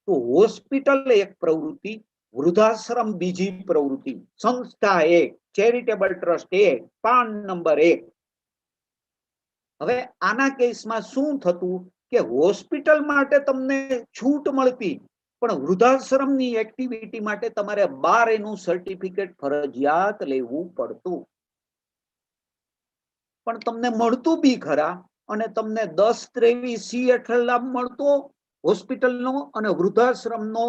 તો હોસ્પિટલ એક પ્રવૃત્તિ, વૃદ્ધાશ્રમ બીજી પ્રવૃત્તિ. સંસ્થા એક, ચેરિટેબલ ટ્રસ્ટ એક, પાન નંબર 1. હવે આના કેસમાં શું થતું કે હોસ્પિટલ માટે તમને છૂટ મળતી, પણ વૃદ્ધાશ્રમની એક્ટિવિટી માટે તમારે 12A નું સર્ટિફિકેટ ફરજિયાત લેવું પડતું. પણ તમને મળતું બી ખરા, અને તમને 1023C હેઠળ લાભ મળતો હોસ્પિટલનો અને વૃદ્ધાશ્રમનો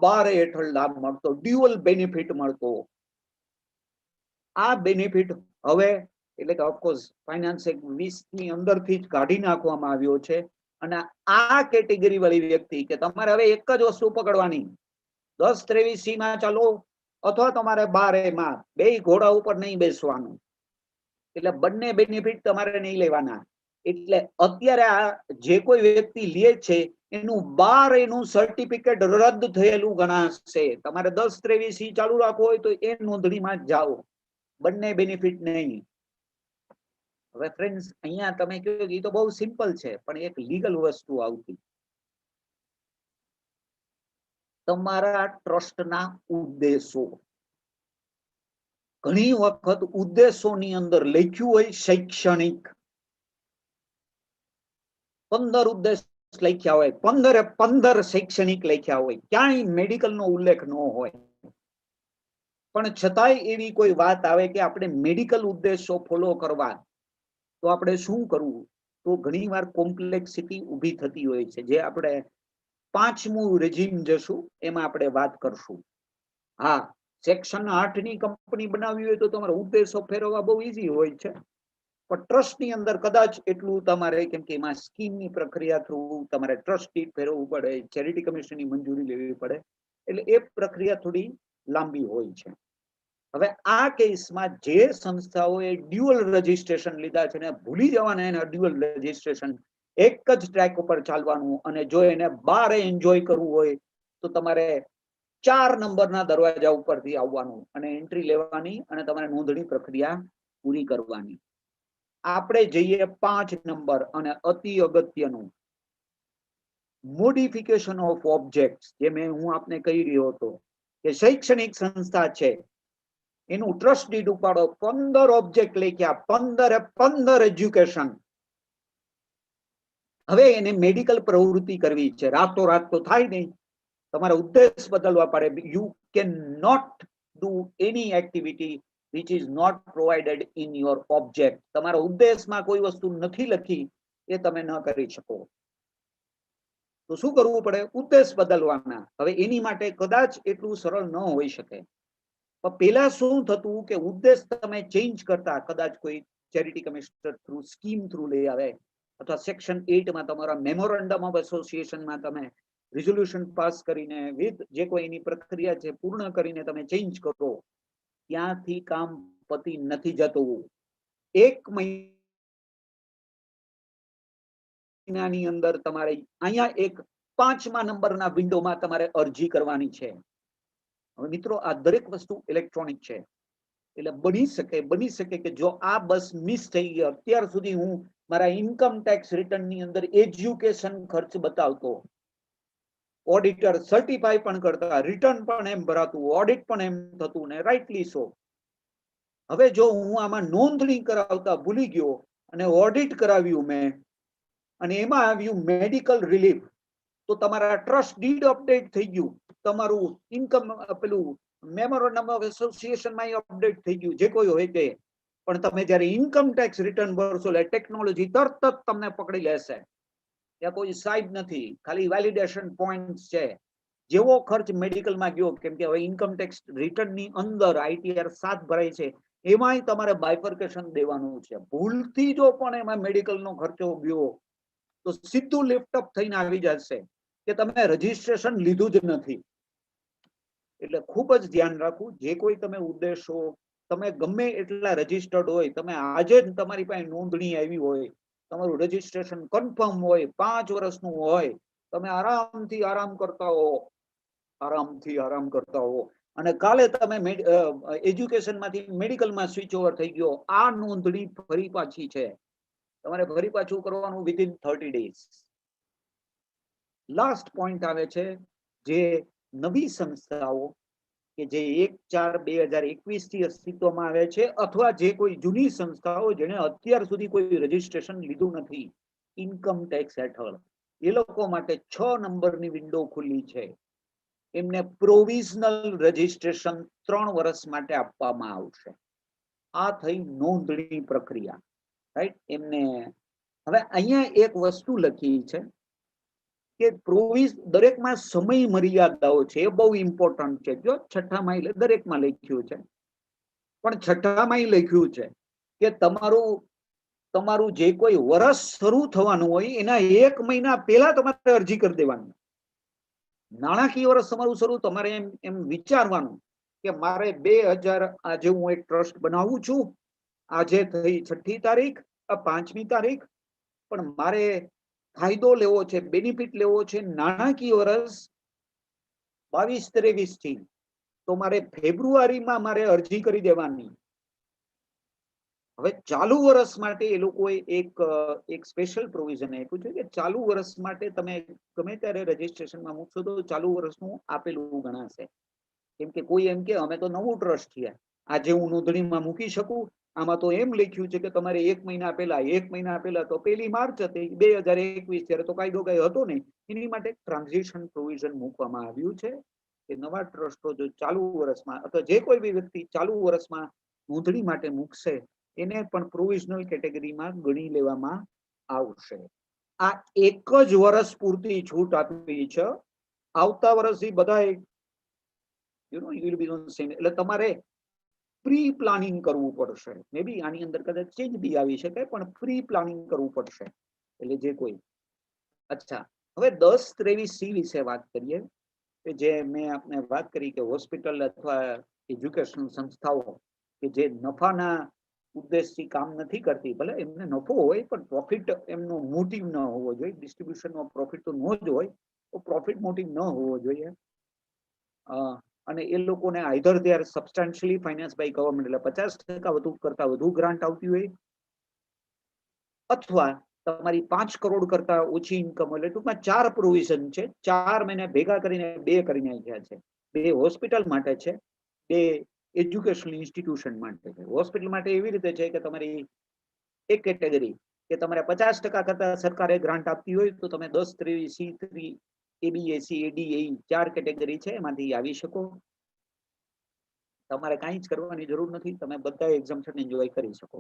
12A હેઠળ લાભ મળતો, ડ્યુઅલ બેનિફિટ મળતો. આ બેનિફિટ હવે એટલે કે ઓફકોર્સ ફાઇનાન્સ એક્ટ 20 ની અંદરથી જ કાઢી નાખવામાં આવ્યો છે. અને આ કેટેગરી વાળી વ્યક્તિ કે તમારે હવે એક જ વસ્તુ પકડવાની, 1023C માં ચાલો અથવા તમારે 12A માં, 2 ઘોડા ઉપર નહીં બેસવાનું. એટલે બંને બેનિફિટ તમારે નહીં લેવાના. એટલે અત્યારે આ જે કોઈ વ્યક્તિ લે છે એનું 12A નું સર્ટિફિકેટ રદ થયેલું ગણાશે. તમારે 1023C ચાલુ રાખવું હોય તો એ નોંધણીમાં જ જાઓ, બંને બેનિફિટ નહીં. હવે ફ્રેન્ડ્સ અહીંયા તમે કહો કે તો બહુ સિમ્પલ છે, પણ એક લીગલ વસ્તુ આવતી. તમારા ટ્રસ્ટના ઉદ્દેશો. ઘણી વખત ઉદ્દેશોની અંદર લખ્યું હોય શૈક્ષણિક, 15 ઉદ્દેશ લખ્યા હોય, 15 શૈક્ષણિક લખ્યા હોય, ક્યાંય મેડિકલનો ઉલ્લેખ ન હોય. પણ છતાંય એવી કોઈ વાત આવે કે આપણે મેડિકલ ઉદ્દેશો ફોલો કરવા, તો આપણે શું કરવું? તો ઘણીવાર કોમ્પ્લેક્સિટી ઊભી થતી હોય છે, જે આપણે 5મું રેજીમ જશું એમાં આપણે વાત કરશું. હા, સેક્શન 8 ની કંપની બનાવવી હોય તો તમારે ઉદ્દેશો ફેરવવા બહુ ઈઝી હોય છે, પણ ટ્રસ્ટની અંદર કદાચ એટલું તમારે, કેમ કે એમાં સ્કીમની પ્રક્રિયા થ્રુ તમારે ટ્રસ્ટી ફેરવવું પડે, ચેરિટી કમિશનની મંજૂરી લેવી પડે, એટલે એ પ્રક્રિયા થોડી લાંબી હોય છે. હવે આ કેસમાં જે સંસ્થાઓએ ડ્યુઅલ રજિસ્ટ્રેશન લીધા છે ને ભૂલી જવાના એના ડ્યુઅલ રજિસ્ટ્રેશન, એક જ ટ્રેક ઉપર ચાલવાનું, અને જો એને 12A એન્જોય કરવું હોય તો તમારે 4 નંબરના દરવાજા ઉપરથી આવવાનું અને એન્ટ્રી લેવાની અને તમારે નોંધણી પ્રક્રિયા પૂરી કરવાની. આપણે જઈએ 5 નંબર અને અતિ અગત્યનું, મોડિફિકેશન ઓફ ઓબ્જેક્ટ્સ. જે હું આપને કહી રહ્યો હતો કે શૈક્ષણિક સંસ્થા છે એનું ટ્રસ્ટ ડીડ ઉપાડો, 15 ઓબ્જેક્ટ લખ્યા, 15 એજ્યુકેશન. હવે એને મેડિકલ પ્રવૃત્તિ કરવી છે, રાતોરાત તો થાય નહીં, તમારા ઉદ્દેશ બદલવા પડે. You can not do any activity which is not provided in your object. તમારા ઉદ્દેશમાં કોઈ વસ્તુ નથી લખી એ તમે ન કરી શકો. તો શું કરવું પડે? ઉદ્દેશ બદલવાના. હવે એની માટે કદાચ એટલું સરળ ન હોઈ શકે, પણ પેલા શું થતું કે ઉદ્દેશ તમે ચેન્જ કરતા, કદાચ કોઈ charity commissioner through, scheme through લઈ આવે, અથવા સેક્શન 8 માં તમારા મેમોરેન્ડમ ઓફ એસોસિએશનમાં તમે રિઝોલ્યુશન પાસ કરીને વિથ જે કોઈ એની પ્રક્રિયા છે પૂર્ણ કરીને તમે ચેન્જ કરો, ત્યાંથી કામ પતી નથી જતું. 1 મહિનાની અંદર તમારે અહીંયા એક 5મા નંબરના વિન્ડોમાં તમારે અરજી કરવાની છે. હવે મિત્રો આ દરેક વસ્તુ ઇલેક્ટ્રોનિક છે, એટલે બની શકે કે જો આ બસ મિસ થઈ ગઈ, અત્યાર સુધી હું મારા ઇન્કમ ટેક્સ રિટર્નની અંદર એજ્યુકેશન ખર્ચ બતાવતો, ઓડિટર સર્ટિફાઈ પણ કરતા, રિટર્ન પણ એમ ભરાતું, ઓડિટ પણ એમ થતું, ને રાઇટલી સો. હવે જો હું આમાં નોંધણી કરાવતા ભૂલી ગયો અને ઓડિટ કરાવ્યું મેં, અને એમાં આવ્યું મેડિકલ રિલીફ, તો તમારા ટ્રસ્ટ ડીડ અપડેટ થઈ ગયું, તમારું ઇન્કમ પેલું મેમોરેન્ડમ ઓફ એસોસિએશનમાં અપડેટ થઈ ગયું, જે કોઈ હોય તે. પણ તમે જ્યારે ઇન્કમ ટેક્સ રિટર્ન ભરશો એટલે ટેકનોલોજી તરત જ તમને પકડી લેશે. ત્યાં કોઈ સાઈડ નથી, ખાલી વેલિડેશન પોઈન્ટ છે. જેવો ખર્ચ મેડિકલમાં ગયો, કેમ કે હવે ઇન્કમ ટેક્સ રિટર્નની અંદર ITR 7 ભરાય છે, એમાંય તમારે બાયફર્કેશન દેવાનું છે. ભૂલથી જો પણ એમાં મેડિકલનો ખર્ચો ગયો તો સીધું લિફ્ટઅપ થઈને આવી જશે કે તમે રજીસ્ટ્રેશન લીધું જ નથી. એટલે ખૂબ જ ધ્યાન રાખવું. જે કોઈ તમે ઉદ્દેશો, તમે ગમે એટલા રજીસ્ટર્ડ હોય, તમે આજે જ તમારી પાસે નોંધણી આવી હોય, તમારું રજીસ્ટ્રેશન કન્ફર્મ હોય, 5 વર્ષનું હોય, તમે આરામથી આરામ કરતા હો, અને કાલે તમે એજ્યુકેશનમાંથી મેડિકલમાં સ્વિચ ઓવર થઈ ગયો, આ નોંધણી ફરી પાછી છે, તમારે ફરી પાછું કરવાનું વિધિન 30 days. લાસ્ટ પોઈન્ટ આવે છે જે નવી સંસ્થાઓ કે જે 1/4/2021 થી અસ્તિત્વમાં આવે છે, અથવા જે કોઈ જૂની સંસ્થાઓ જેને અત્યાર સુધી કોઈ રજીસ્ટ્રેશન લીધું નથી ઇન્કમ ટેક્સ હેઠળ, એ લોકો માટે 6 નંબરની વિન્ડો ખુલ્લી છે. એમને પ્રોવિઝનલ રજીસ્ટ્રેશન 3 વર્ષ માટે આપવામાં આવશે. આ થઈ નોંધણી પ્રક્રિયા, રાઈટ. એમને હવે અહીંયા એક વસ્તુ લખી છે કે દરેકમાં સમય મર્યાદાઓ છે, એ બહુ ઇમ્પોર્ટન્ટ છે. જો 6માં દરેકમાં લખ્યું છે, પણ 6માં લખ્યું છે કે તમારું જે કોઈ વર્ષ શરૂ થવાનું હોય એના 1 મહિના પહેલા તમારે અરજી કરી દેવાની. નાણાકીય વર્ષ તમારું શરૂ, તમારે એમ વિચારવાનું કે મારે 2000, આજે હું એક ટ્રસ્ટ બનાવું છું, આજે થઈ 6મી તારીખ, 5મી તારીખ, પણ મારે ફાયદો લેવો છે, બેનિફિટ લેવો છે નાણાકીય વર્ષ 22-23 થી, તો મારે ફેબ્રુઆરીમાં મારે અરજી કરી દેવાની. હવે ચાલુ વર્ષ માટે એ લોકોએ એક સ્પેશિયલ પ્રોવિઝન આપ્યું છે કે ચાલુ વર્ષ માટે તમે ગમે ત્યારે રજીસ્ટ્રેશનમાં મૂકશો તો ચાલુ વર્ષનું આપેલું ગણાશે. કેમ કે કોઈ એમ કે અમે તો નવું ટ્રસ્ટ છે, આજે હું નોંધણીમાં મૂકી શકું, આમાં તો એમ લખ્યું છે કે તમારે 1 મહિના પહેલા, તો 1 માર્ચ હતી 2021, ત્યારે તો કાયદો કઈ હતો નહીં. એની માટે ટ્રાન્ઝિશન પ્રોવિઝન મૂકવામાં આવ્યું છે કે નવા ટ્રસ્ટો જો ચાલુ વર્ષમાં, અથવા જે કોઈ બી વ્યક્તિ ચાલુ વર્ષમાં નોંધણી માટે મૂકશે એને પણ પ્રોવિઝનલ કેટેગરીમાં ગણી લેવામાં આવશે. આ એક જ વર્ષ પૂરતી છૂટ આપી છે. આવતા વર્ષથી બધા એટલે તમારે પ્રી પ્લાનિંગ કરવું પડશે. મે બી આની અંદર કદાચ ચેન્જ બી આવી શકે, પણ પ્રી પ્લાનિંગ કરવું પડશે. એટલે જે કોઈ. અચ્છા, હવે 10-23C વિશે વાત કરીએ. કે જે મેં આપને વાત કરી કે હોસ્પિટલ અથવા એજ્યુકેશનલ સંસ્થાઓ કે જે નફાના ઉદ્દેશથી કામ નથી કરતી, ભલે એમને નફો હોય પણ પ્રોફિટ એમનો મોટિવ ન હોવો જોઈએ. ડિસ્ટ્રીબ્યુશનમાં પ્રોફિટ તો ન જ હોય, તો પ્રોફિટ મોટિવ ન હોવો જોઈએ. અને એ લોકોને either they are substantially finance by government, એટલે 50% વધુ કરતા વધુ ગ્રાન્ટ આવતી હોય, અથવા તમારી 5 કરોડ કરતા ઓછી ઇન્કમ હોય. એટલે ટૂંકમાં 4 પ્રોવિઝન છે. 4 મહિને ભેગા કરીને 2 કરીને આપ્યા છે. 2 હોસ્પિટલ માટે છે, 2 એજ્યુકેશનલ ઇન્સ્ટિટ્યુશન માટે છે. હોસ્પિટલ માટે એવી રીતે છે કે તમારી એક કેટેગરી કે તમારે 50% કરતા સરકારે ગ્રાન્ટ આપતી હોય તો તમે 10-23C3 ABAC ADA 4 કેટેગરી છે, એમાંથી આવી શકો. તમારે કાંઈ જ કરવાની જરૂર નથી, તમે બધા એક્ઝમ્પશન એન્જોય કરી શકો.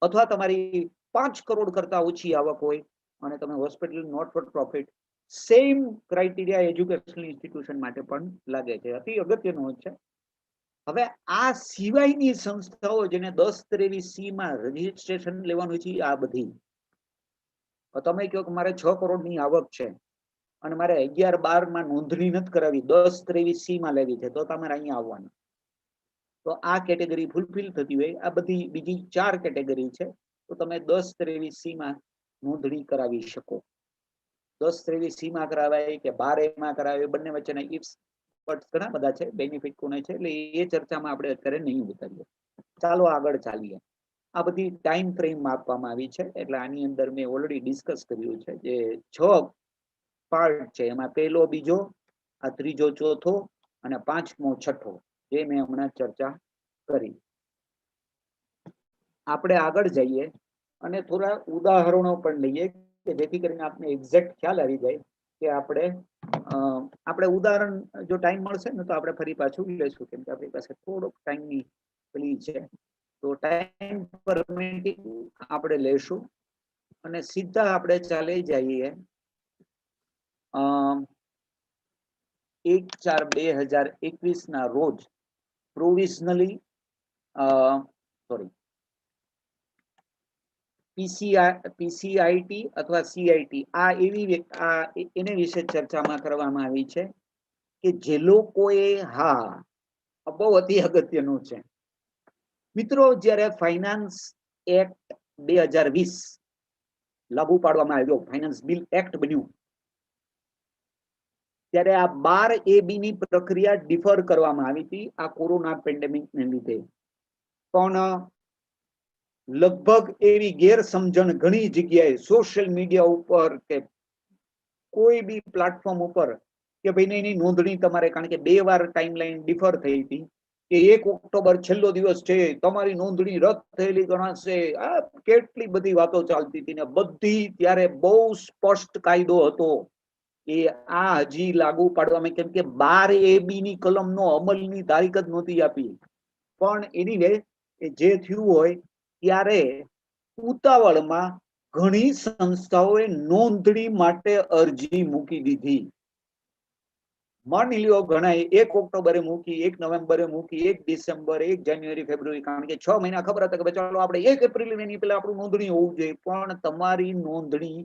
અથવા તમારી 5 કરોડ કરતા ઓછી આવક હોય અને તમે hospital not for profit, same criteria educational institution માટે પણ લાગે છે. અતિ અગત્યનું છે. હવે આ સિવાયની સંસ્થાઓ જેને 10-23C માં રજીસ્ટ્રેશન લેવાનું છે, આ બધી તમે કહો કે મારે 6 કરોડની આવક છે અને મારે 11-12 માં નોંધણી નથી કરાવી, 10-23C માં લેવી છે, તો તમારે અહીંયા આવવાનું. તો આ કેટેગરી ફૂલફિલ થતી હોય, આ બધી બીજી 4 કેટેગરી છે, તો તમે 10-23C માં નોંધણી કરાવી શકો. 10-23C માં કરાવાય કે 12A માં કરાવાય, બંને વચ્ચેના ઇફ્સ ઘણા બધા છે, બેનિફિટ કોને છે, એટલે એ ચર્ચામાં આપણે અત્યારે નહીં ઉતારીએ. ચાલો આગળ ચાલીએ. આ બધી ટાઈમ ફ્રેમ આપવામાં આવી છે, એટલે આની અંદર મેં ઓલરેડી ડિસ્કસ કર્યું છે. જે 6 પાર્ટ છે એમાં પહેલો, બીજો, આ ત્રીજો, ચોથો અને 5મો, 6થો, જે મેં હમણાં ચર્ચા કરી. આપણે આગળ જઈએ અને થોડા ઉદાહરણો પણ લઈએ કે જેથી કરીને આપને એક્ઝેક્ટ ખ્યાલ આવી જાય કે આપણે ઉદાહરણ જો ટાઈમ મળશે ને તો આપણે ફરી પાછું લઈશું, કેમ કે આપણી પાસે થોડોક ટાઈમની પેલી છે, તો ટાઈમ પરમિટિંગ આપણે લેશું અને સીધા આપણે ચાલી જઈએ 1/4/2021 ના રોજ પ્રોવિઝનલી પીસીઆઈટી અથવા સીઆઈટી આ એને વિશે ચર્ચામાં કરવામાં આવી છે કે જે લોકોએ બહુ અતિ અગત્યનું છે મિત્રો, જ્યારે ફાઇનાન્સ એક્ટ 2020 લાગુ પાડવામાં આવ્યો, ફાઇનાન્સ બિલ એક્ટ બન્યું, ત્યારે આ 12AB ની પ્રક્રિયા ડિફર કરવામાં આવી હતી આ કોરોના પેન્ડેમિકને લીધે. પણ લગભગ એવી ગેરસમજણ ઘણી જગ્યાએ સોશિયલ મીડિયા ઉપર કે કોઈ બી પ્લેટફોર્મ ઉપર કે ભાઈ એની નોંધણી તમારે, કારણ કે 2 વાર ટાઈમલાઈન ડિફર થઈ હતી કે 1 ઓક્ટોબર છેલ્લો દિવસ છે, તમારી નોંધણી રદ થયેલી ગણાશે, આ કેટલી બધી વાતો ચાલતી હતી ને બધી ત્યારે બહુ સ્પષ્ટ કાયદો હતો એ આ હજી લાગુ પાડવામાં, કેમ કે 12AB ની કલમનો અમલની તારીખ જ નહોતી આપી. પણ એનીવે જે થયું હોય ત્યારે ઉતાવળમાં ઘણી સંસ્થાઓએ નોંધણી માટે અરજી મૂકી દીધી. માની લ્યો ઘણાએ 1 ઓક્ટોબરે મૂકી, 1 નવેમ્બરે મૂકી, 1 ડિસેમ્બર, 1 જાન્યુઆરી, ફેબ્રુઆરી, કારણ કે 6 મહિના ખબર હતા કે ચાલો આપણે 1 એપ્રિલ એની પહેલા આપણું નોંધણી હોવું જોઈએ. પણ તમારી નોંધણી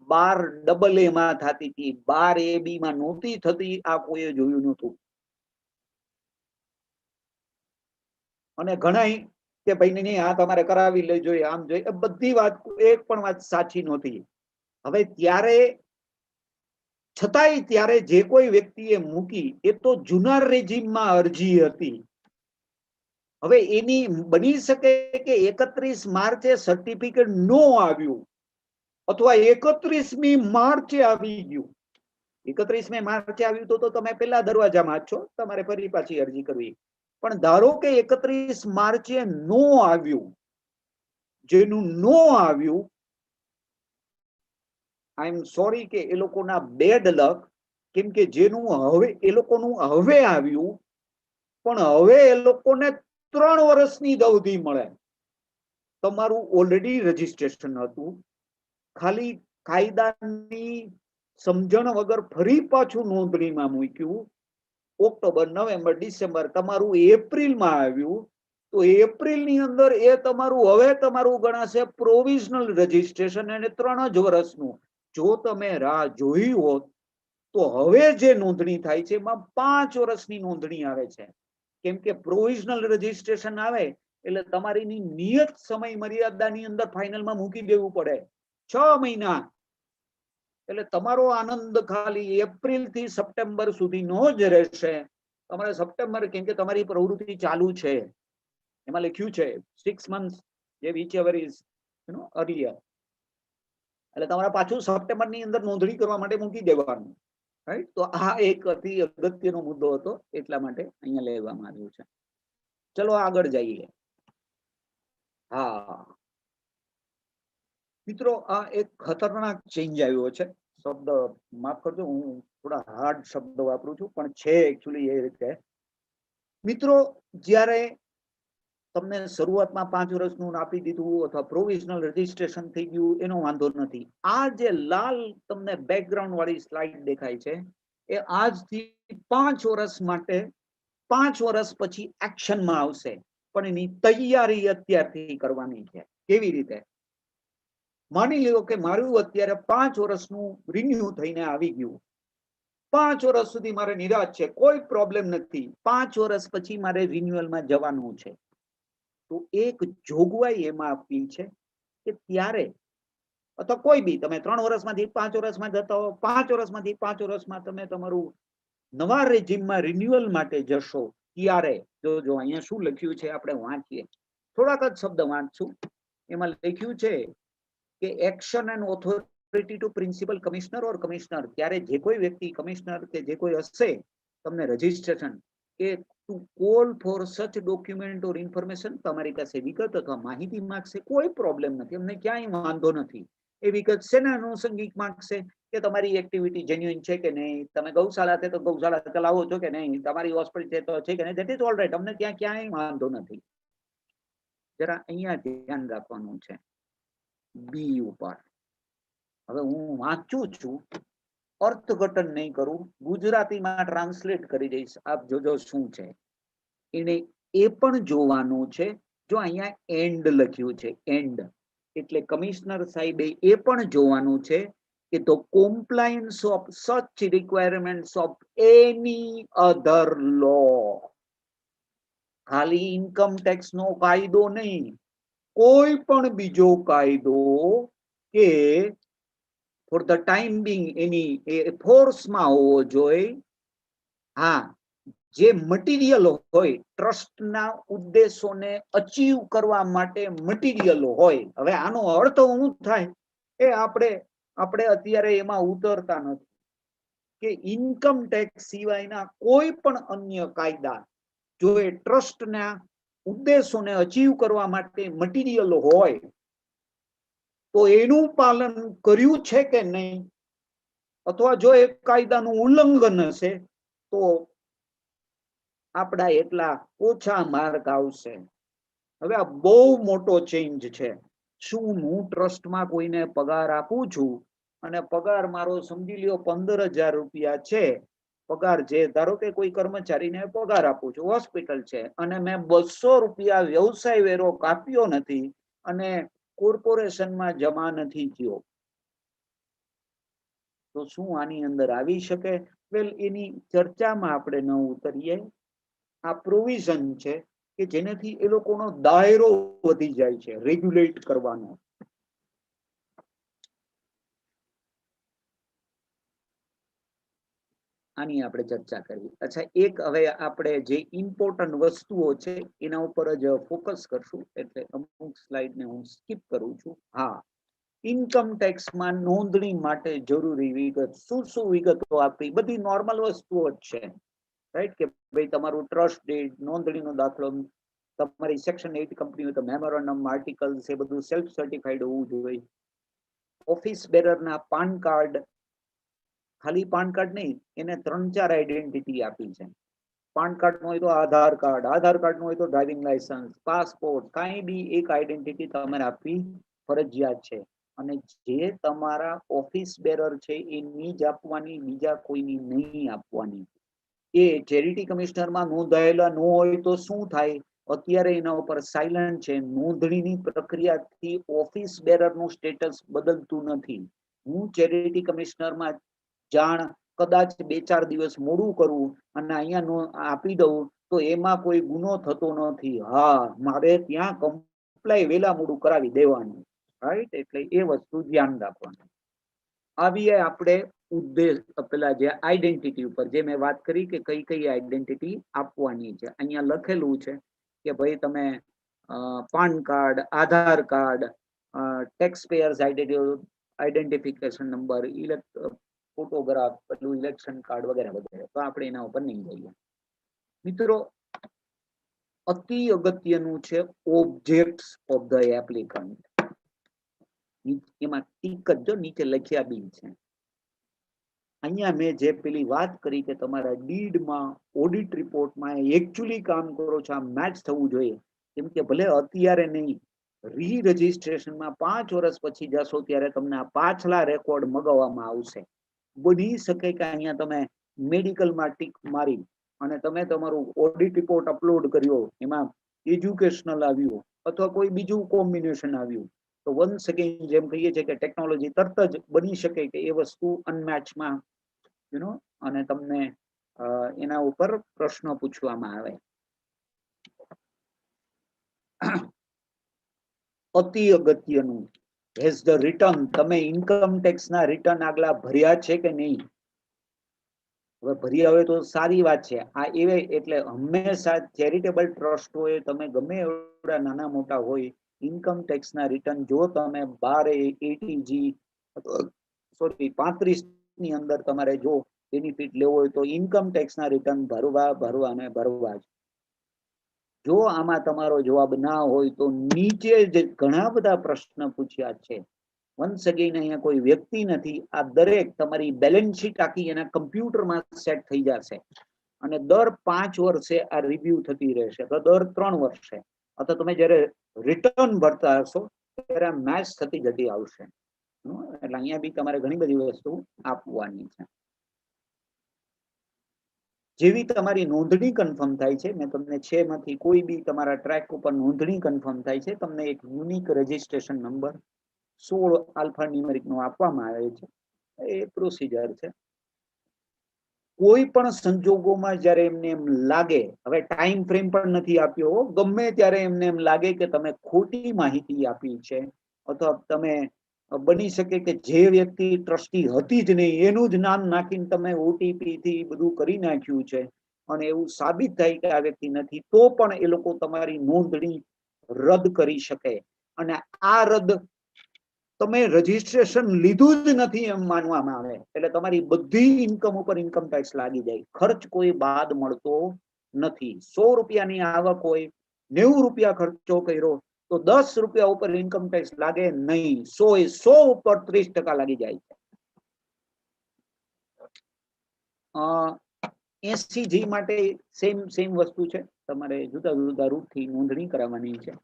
12AA માં થતી હતી, 12AB માં નહોતી થતી. આ કોઈએ જોયું નહોતું. અને ઘણા કે ભાઈ નહીં આ તમારે કરાવી લઈ જોઈએ, આમ જોઈએ, બધી વાત એક પણ વાત સાચી નહોતી. હવે ત્યારે છતાંય ત્યારે જે કોઈ વ્યક્તિએ મૂકી એ તો જૂના રેજીમમાં અરજી હતી. હવે એની બની શકે કે 31 માર્ચે સર્ટિફિકેટ નો આવ્યું અથવા 31મી માર્ચે આવી ગયું. 31મી માર્ચે આવ્યું તો તમે પેલા દરવાજામાં જ છો, તમારે ફરી પાછી અરજી કરવી. પણ ધારો કે 31 માર્ચે નો આવ્યું, જેનું નો આવ્યું, આઈ એમ સોરી કે એ લોકોના બેડ લક, કેમ કે જેનું હવે એ લોકોનું હવે આવ્યું, પણ હવે એ લોકોને 3 વર્ષની અવધિ મળે. તમારું ઓલરેડી રજીસ્ટ્રેશન હતું, ખાલી કાયદાની સમજણ વગર ફરી પાછું નોંધણીમાં મૂક્યું. ઓક્ટોબર, નવેમ્બર, ડિસેમ્બર, તમારું એપ્રિલમાં આવ્યું, તો એપ્રિલની અંદર એ તમારું હવે તમારું ગણાશે પ્રોવિઝનલ રજીસ્ટ્રેશન અને 3 જ વર્ષનું. જો તમે રાહ જોઈ હોત તો હવે જે નોંધણી થાય છે એમાં 5 વર્ષની નોંધણી આવે છે. કેમ કે પ્રોવિઝનલ રજીસ્ટ્રેશન આવે એટલે તમારી નિયત સમય મર્યાદાની અંદર ફાઇનલમાં મૂકી દેવું પડે 6 મહિના. એટલે તમારો આનંદ ખાલી એપ્રિલ થી સપ્ટેમ્બર સુધીનો જ રહેશે. તમારે સપ્ટેમ્બર, કેમ કે તમારી પ્રવૃત્તિ ચાલુ છે, એમાં લખ્યું છે 6 months, જે whichever is earlier. એટલે તમારે પાછું સપ્ટેમ્બર ની અંદર નોંધણી કરવા માટે મૂકી દેવાનું, રાઈટ? તો આ એક અતિ અગત્યનો મુદ્દો હતો, એટલા માટે અહીંયા લેવામાં આવ્યું છે. ચલો આગળ જઈએ. મિત્રો, આ એક ખતરનાક ચેન્જ આવ્યો છે. શબ્દ માફ કરજો, હું થોડા હાર્ડ શબ્દ વાપરું છું, પણ છે એકચ્યુઅલી એ રીતે. મિત્રો, જ્યારે તમને શરૂઆતમાં 5 વર્ષનું આપી દીધું અથવા પ્રોવિઝનલ રજીસ્ટ્રેશન થઈ ગયું એનો વાંધો નથી. આ જે લાલ તમને બેકગ્રાઉન્ડ વાળી સ્લાઇડ દેખાય છે એ આજથી 5 વર્ષ માટે 5 વર્ષ પછી એક્શનમાં આવશે, પણ એની તૈયારી અત્યારથી કરવાની છે. કેવી રીતે? માની લો કે મારું અત્યારે 5 વર્ષનું રિન્યુ થઈને આવી ગયું. 5 વર્ષ સુધી મારે નિરાશ છે, કોઈ પ્રોબ્લેમ નથી. 5 વર્ષ પછી મારે રિન્યુઅલમાં જવાનું છે. તો એક જોગવાઈ એમાં આપી છે કે ત્યારે અથવા કોઈ બી તમે 3 વર્ષમાંથી 5 વર્ષમાં જતા હો, 5 વર્ષમાંથી 5 વર્ષમાં તમે તમારું નવા રેજીમમાં રિન્યુઅલ માટે જશો ત્યારે જો અહીંયા શું લખ્યું છે આપણે વાંચીએ. થોડાક જ શબ્દ વાંચશું. એમાં લખ્યું છે કે action and authority to principal commissioner or commissioner. ત્યારે જે કોઈ વ્યક્તિ કમિશનર કે જે કોઈ હશે તમને રજીસ્ટ્રેશન, એ to call for such document or information, તમારી પાસે વિગત અથવા માહિતી માંગશે, કોઈ પ્રોબ્લેમ નથી, અમને ક્યાંય વાંધો નથી. એ વિગત શેના અનુસંગિક માંગશે કે તમારી એક્ટિવિટી જેન્યુઇન છે કે નહીં, તમે ગૌશાળા છે તો ગૌશાળા ચલાવો છો કે નહીં, તમારી હોસ્પિટલ છે તો છે કે નહીં, ધેટ ઇઝ ઓલ રાઈટ, અમને ત્યાં ક્યાંય વાંધો નથી. જરા અહીંયા ધ્યાન રાખવાનું છે બી ઉપર. હવે હું વાંચું છું, અર્થઘટન નહીં કરું, ગુજરાતીમાં ટ્રાન્સલેટ કરી દઈશ, આપ જોજો શું છે. એને એ પણ જોવાનું છે, જો અહીંયા એન્ડ લખ્યું છે, એન્ડ એટલે કમિશનર સાહેબે એ પણ જોવાનું છે કે the compliance of such requirements of any other law. ખાલી ઇન્કમ ટેક્સ નો કાયદો નહીં, કોઈ પણ બીજો કાયદો કે ફોર ધ ટાઈમ બિંગ એની ફોર્સમાં હોવો જોઈએ. હા, જે મટીરિયલ હોય ટ્રસ્ટના ઉદ્દેશોને અચીવ કરવા માટે મટીરિયલ હોય. હવે આનો અર્થ શું થાય એ આપણે અત્યારે એમાં ઉતરતા નથી કે ઇન્કમ ટેક્સ સિવાયના કોઈ પણ અન્ય કાયદા જો એ ટ્રસ્ટના ઉદ્દેશોને અચીવ કરવા માટે મટીરિયલ હોય તો એનું પાલન કર્યું છે કે નહીં, અથવા જો એ કાયદાનું ઉલ્લંઘન હશે તો આપણા એટલા ઓછા માર્ક આવશે. હવે આ બહુ મોટો ચેન્જ છે. શું હું ટ્રસ્ટમાં કોઈને પગાર આપું છું અને પગાર મારો સમજી લ્યો 15,000 રૂપિયા છે, પગાર છે, ધારો કે કોઈ કર્મચારીને પગાર આપું છું, હોસ્પિટલ છે, અને મેં 200 રૂપિયા વ્યવસાય વેરો કાપ્યો નથી અને કોર્પોરેશનમાં જમા નથી થયો, તો શું આની અંદર આવી શકે? વેલ, એની ચર્ચામાં આપણે ન ઉતરીએ. આ પ્રોવિઝન છે કે જેનાથી એ લોકોનો દાયરો વધી જાય છે રેગ્યુલેટ કરવાનો. આની આપણે ચર્ચા કરવી. અચ્છા, એક હવે આપણે જે ઇમ્પોર્ટન્ટ વસ્તુઓ છે એના ઉપર જ ફોકસ કરશું, એટલે અમુક સ્લાઇડ ને હું સ્કીપ કરું છું. હા, ઇન્કમ ટેક્સમાં નોંધણી માટે જરૂરી વિગત, શું વિગતો આપવી, બધી નોર્મલ વસ્તુઓ જ છે, રાઈટ? કે ભાઈ તમારું ટ્રસ્ટ ડેટ, નોંધણીનો દાખલો, તમારી સેક્શન 8 કંપની હોય તો મેમોરેન્ડમ, આર્ટિકલ્સ, એ બધું સેલ્ફ સર્ટિફાઈડ હોવું જોઈએ. ઓફિસ બેરરના પાન કાર્ડ, ખાલી પાન કાર્ડ નહીં, એને 3-4 આઈડેન્ટિટી આપી છે. પાન કાર્ડ નો હોય તો આધાર કાર્ડ, આધાર કાર્ડ નો હોય તો ડ્રાઇવિંગ લાયસન્સ, પાસપોર્ટ, કાંઈ બી એક આઈડેન્ટિટી તમારે આપવી ફરજિયાત છે. અને જે તમારા ઓફિસ બેરર છે એની જ આપવાની, બીજા કોઈની નહીં આપવાની. એ ચેરિટી કમિશનરમાં નોંધાયેલા ન હોય તો શું થાય? અત્યારે એના ઉપર સાયલન્ટ છે. નોંધણીની પ્રક્રિયાથી ઓફિસ બેરરનું સ્ટેટસ બદલતું નથી. હું ચેરિટી કમિશનરમાં જાણ કદાચ 2-4 દિવસ મોડું કરું અને અહીંયા આપી દઉં તો એમાં કોઈ ગુનો થતો નથી. હા, મારે ત્યાં કમ્પ્લાય વેલા મોડું કરાવી દેવાનું, રાઈટ? એટલે એ વસ્તુ ધ્યાન રાખવાનું. આવીએ આપણે ઉદ્દેશ, પેલા જે આઈડેન્ટિટી ઉપર, જે મેં વાત કરી કે કઈ કઈ આઈડેન્ટિટી આપવાની છે. અહીંયા લખેલું છે કે ભાઈ તમે PAN card, Aadhaar card, tax payers identification number, photograph, પેલું ઇલેક્શન કાર્ડ વગેરે વગેરે. તો આપણે એના ઉપર નહીં જઈએ. મિત્રો, અતિ અગત્યનું છે ઓબ્જેક્ટ્સ ઓફ ધ એપ્લિકન્ટ. એમાં ટીક કરજો, નીચે લખ્યા બી છે. અહીંયા મેં જે પેલી વાત કરી કે તમારા ડીડમાં, ઓડિટ રિપોર્ટમાં એકચ્યુઅલી કામ કરો છો, આ મેચ થવું જોઈએ. કેમ કે ભલે અત્યારે નહીં, રી રજિસ્ટ્રેશનમાં 5 વર્ષ પછી જશો ત્યારે તમને આ પાછલા રેકોર્ડ મગાવવામાં આવશે. બની શકે કે અહીંયા તમે મેડિકલમાં ટીક મારી અને તમે તમારું ઓડિટ રિપોર્ટ અપલોડ કર્યો, એમાં એજ્યુકેશનલ આવ્યું અથવા કોઈ બીજું કોમ્બિનેશન આવ્યું, તો વન્સ અગેન જેમ કહીએ છીએ કે ટેકનોલોજી તરત જ બની શકે કે એ વસ્તુ અનમેચમાં અને તમને એના ઉપર પ્રશ્ન પૂછવામાં આવે. અતિ અગત્યનું, હેઝ ધ રિટર્ન, તમે ઇન્કમ ટેક્સના રિટર્ન આગલા ભર્યા છે કે નહીં? હવે ભર્યા હોય તો સારી વાત છે. આ એવે એટલે હંમેશા ચેરિટેબલ ટ્રસ્ટોએ તમે ગમે એવડા નાના મોટા હોય, ઇન્કમ ટેક્સના રિટર્ન જો તમે 12 ATG સોરી 35 ની અંદર તમારે જો બેનિફિટ લેવો હોય તો ઇન્કમ ટેક્સના રિટર્ન ભરવા જ. જો આમાં તમારો જવાબ ના હોય તો નીચે જે ઘણા બધા પ્રશ્ન પૂછ્યા છે, વન્સ અગેન અહીંયા કોઈ વ્યક્તિ નથી, આ દરેક તમારી બેલેન્સ શીટ આખી એના કમ્પ્યુટરમાં સેટ થઈ જશે અને દર 5 વર્ષે આ રિવ્યુ થતી રહેશે, તો દર 3 વર્ષે અથવા તમે જ્યારે રિટર્ન ભરતા હશો ત્યારે આ મેચ થતી જતી આવશે. એટલે અહીંયા બી તમારે ઘણી બધી વસ્તુ આપવાની છે. જેવી તમારી નોંધણી કન્ફર્મ થાય છે, મેં તમને 6 માંથી કોઈ બી તમારા ટ્રેક ઉપર નોંધણી કન્ફર્મ થાય છે, તમને એક unique registration number 16 alpha numeric નો આપવામાં આવે છે. એ પ્રોસીજર છે. કોઈ પણ સંજોગોમાં જ્યારે એમને એમ લાગે, હવે ટાઈમ ફ્રેમ પણ નથી આપ્યો, ગમે ત્યારે એમને એમ લાગે કે તમે ખોટી માહિતી આપી છે અથવા તમે બની શકે કે જે વ્યક્તિ ટ્રસ્ટી હતી જ નહીં એનું જ નામ નાખીને તમે ઓટીપી થી બધું કરી નાખ્યું છે અને એવું સાબિત થાય કે આ વ્યક્તિ નથી, તો પણ એ લોકો તમારી નોંધણી રદ કરી શકે. અને આ રદ તમે રજીસ્ટ્રેશન લીધું જ નથી એમ માનવામાં આવે, એટલે તમારી બધી ઇન્કમ ઉપર ઇન્કમ ટેક્સ લાગી જાય. ખર્ચ કોઈ બાદ મળતો નથી. 100 રૂપિયાની આવક હોય, 90 રૂપિયા ખર્ચો કર્યો તો 10 રૂપિયા ઉપર ઇન્કમ ટેક્સ લાગે નહીં, 100 ઉપર 30% લાગી જાય છે. 80G માટે સેમ વસ્તુ છે, તમારે જુદા જુદા રૂટથી નોંધણી કરાવવાની છે.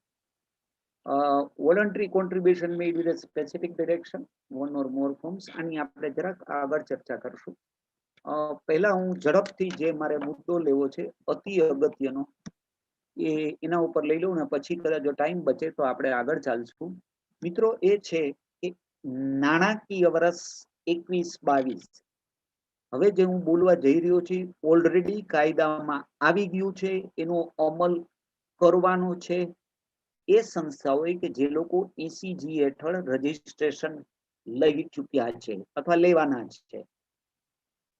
Voluntary contribution made with a specific direction, one or more forms. આની આપણે જરાક આગળ ચર્ચા કરશું. પહેલા હું ઝડપથી જે મારે મુદ્દો લેવો છે અતિ અગત્યનો એના ઉપર લઈ લઉં ને પછી કદાચ જો ટાઈમ બચે તો આપણે આગળ ચાલશું. મિત્રો, એ છે કે નાણાકીય વર્ષ 21-22 હવે જે હું બોલવા જઈ રહ્યો છું ઓલરેડી કાયદામાં આવી ગયું છે, એનો અમલ કરવાનો છે. એ સંસ્થાઓએ કે જે લોકો 80G હેઠળ રજીસ્ટ્રેશન લઈ ચૂક્યા છે અથવા લેવાના છે,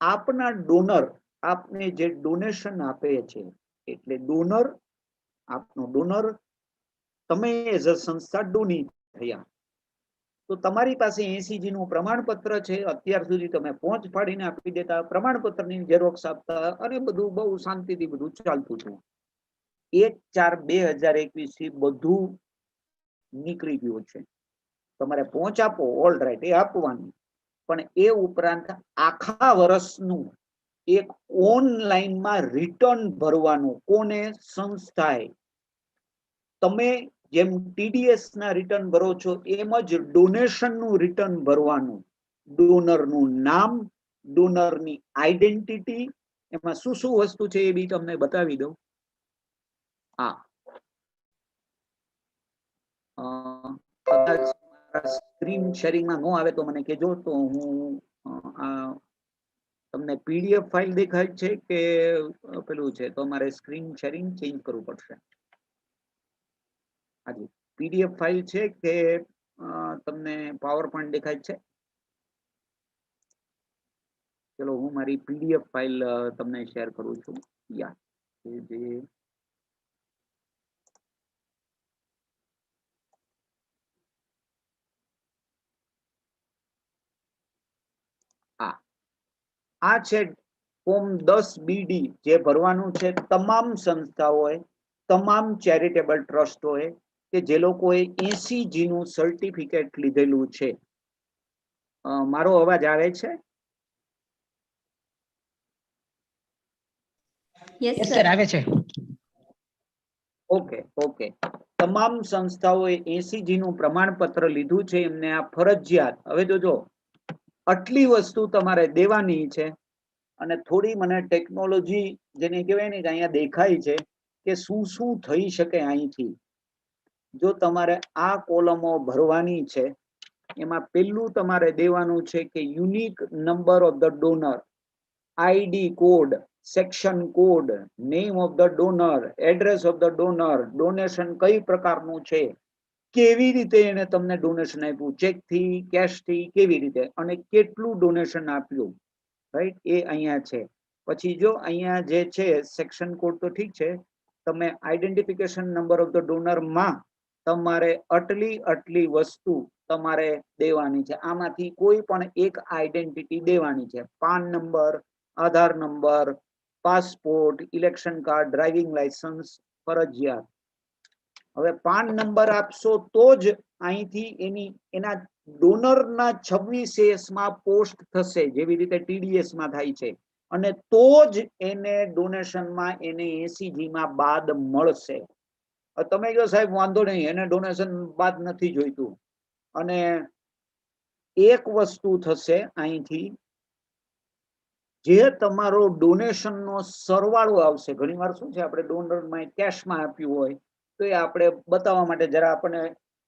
આપના ડોનર આપને જે ડોનેશન આપે છે, એટલે ડોનર, આપનો ડોનર, તમે એઝ અ સંસ્થા ડોની થયા તો તમારી પાસે 80G નું પ્રમાણપત્ર છે. અત્યાર સુધી તમે પહોંચ પાડીને આપી દેતા, પ્રમાણપત્રની ઝેરોક્ષ આપતા અને બધું બહુ શાંતિથી બધું ચાલતું હતું. 1/4/2021 થી બધું નીકળી ગયું છે. તમારે પહોંચ આપો, ઓલ રાઈટ, એ આપવાની, પણ એ ઉપરાંત આખા વર્ષનું એક ઓનલાઈનમાં રિટર્ન ભરવાનું. કોને? સંસ્થાએ. તમે જેમ TDS ના રિટર્ન ભરો છો એમ જ ડોનેશન નું રિટર્ન ભરવાનું. ડોનરનું નામ, ડોનરની આઈડેન્ટિટી, એમાં શું શું વસ્તુ છે એ બી તમને બતાવી દઉં. હા, સ્ક્રીન શેરિંગમાં ન આવે તો મને કહેજો, તો હું તમને PDF ફાઇલ દેખાય છે કે પેલું છે? તો મારે સ્ક્રીન શેરિંગ ચેન્જ કરવું પડશે. હાજી, PDF ફાઇલ છે કે તમને પાવર પોઈન્ટ દેખાય છે? ચલો હું મારી PDF ફાઇલ તમને શેર કરું છું. યા આ છે ફોર્મ 10BD જે ભરવાનું છે તમામ સંસ્થાઓએ, તમામ ચેરિટેબલ ટ્રસ્ટોએ કે જે લોકોએ 80G નું સર્ટિફિકેટ લીધેલું છે. મારો અવાજ આવે છે? યસ સર, આવે છે. ઓકે. તમામ સંસ્થાઓએ 80G નું પ્રમાણપત્ર લીધું છે, એમને આ ફરજિયાત. હવે જોજો, આટલી વસ્તુ તમારે દેવાની છે અને થોડી મને ટેકનોલોજી જેને કહેવાય ને કે અહીંયા દેખાય છે કે શું શું થઈ શકે અહીંથી. જો તમારે આ કોલમો ભરવાની છે, એમાં પહેલું તમારે દેવાનું છે કે unique number of the donor, ID code, section code, name of the donor, address of the donor, donation કઈ પ્રકારનું છે, કેવી રીતે એને તમને ડોનેશન આપ્યું, ચેક થી, કેશ થી, કેવી રીતે, અને કેટલું ડોનેશન આપ્યું, રાઈટ? એ અહીંયા છે. પછી જો અહીંયા જે છે સેક્શન કોડ તો ઠીક છે, તમે identification number of the donor માં તમારે આટલી વસ્તુ તમારે દેવાની છે. આમાંથી કોઈ પણ એક આઈડેન્ટિટી દેવાની છે. PAN number, Aadhaar number, passport, election card, driving licence ફરજિયાત. હવે પાન નંબર આપશો તો જ અહીંથી એના ડોનરના 26S માં પોસ્ટ થશે, જેવી રીતે TDS માં થાય છે, અને તો જ એને ડોનેશનમાં એને 80G માં બાદ મળશે. તમે કહો સાહેબ વાંધો નહીં, એને ડોનેશન બાદ નથી જોઈતું, અને એક વસ્તુ થશે અહીંથી, જે તમારો ડોનેશનનો સરવાળો આવશે. ઘણીવાર શું છે, આપણે ડોનરમાં કેશમાં આપ્યું હોય તો એ આપણે બતાવવા માટે જરા આપણને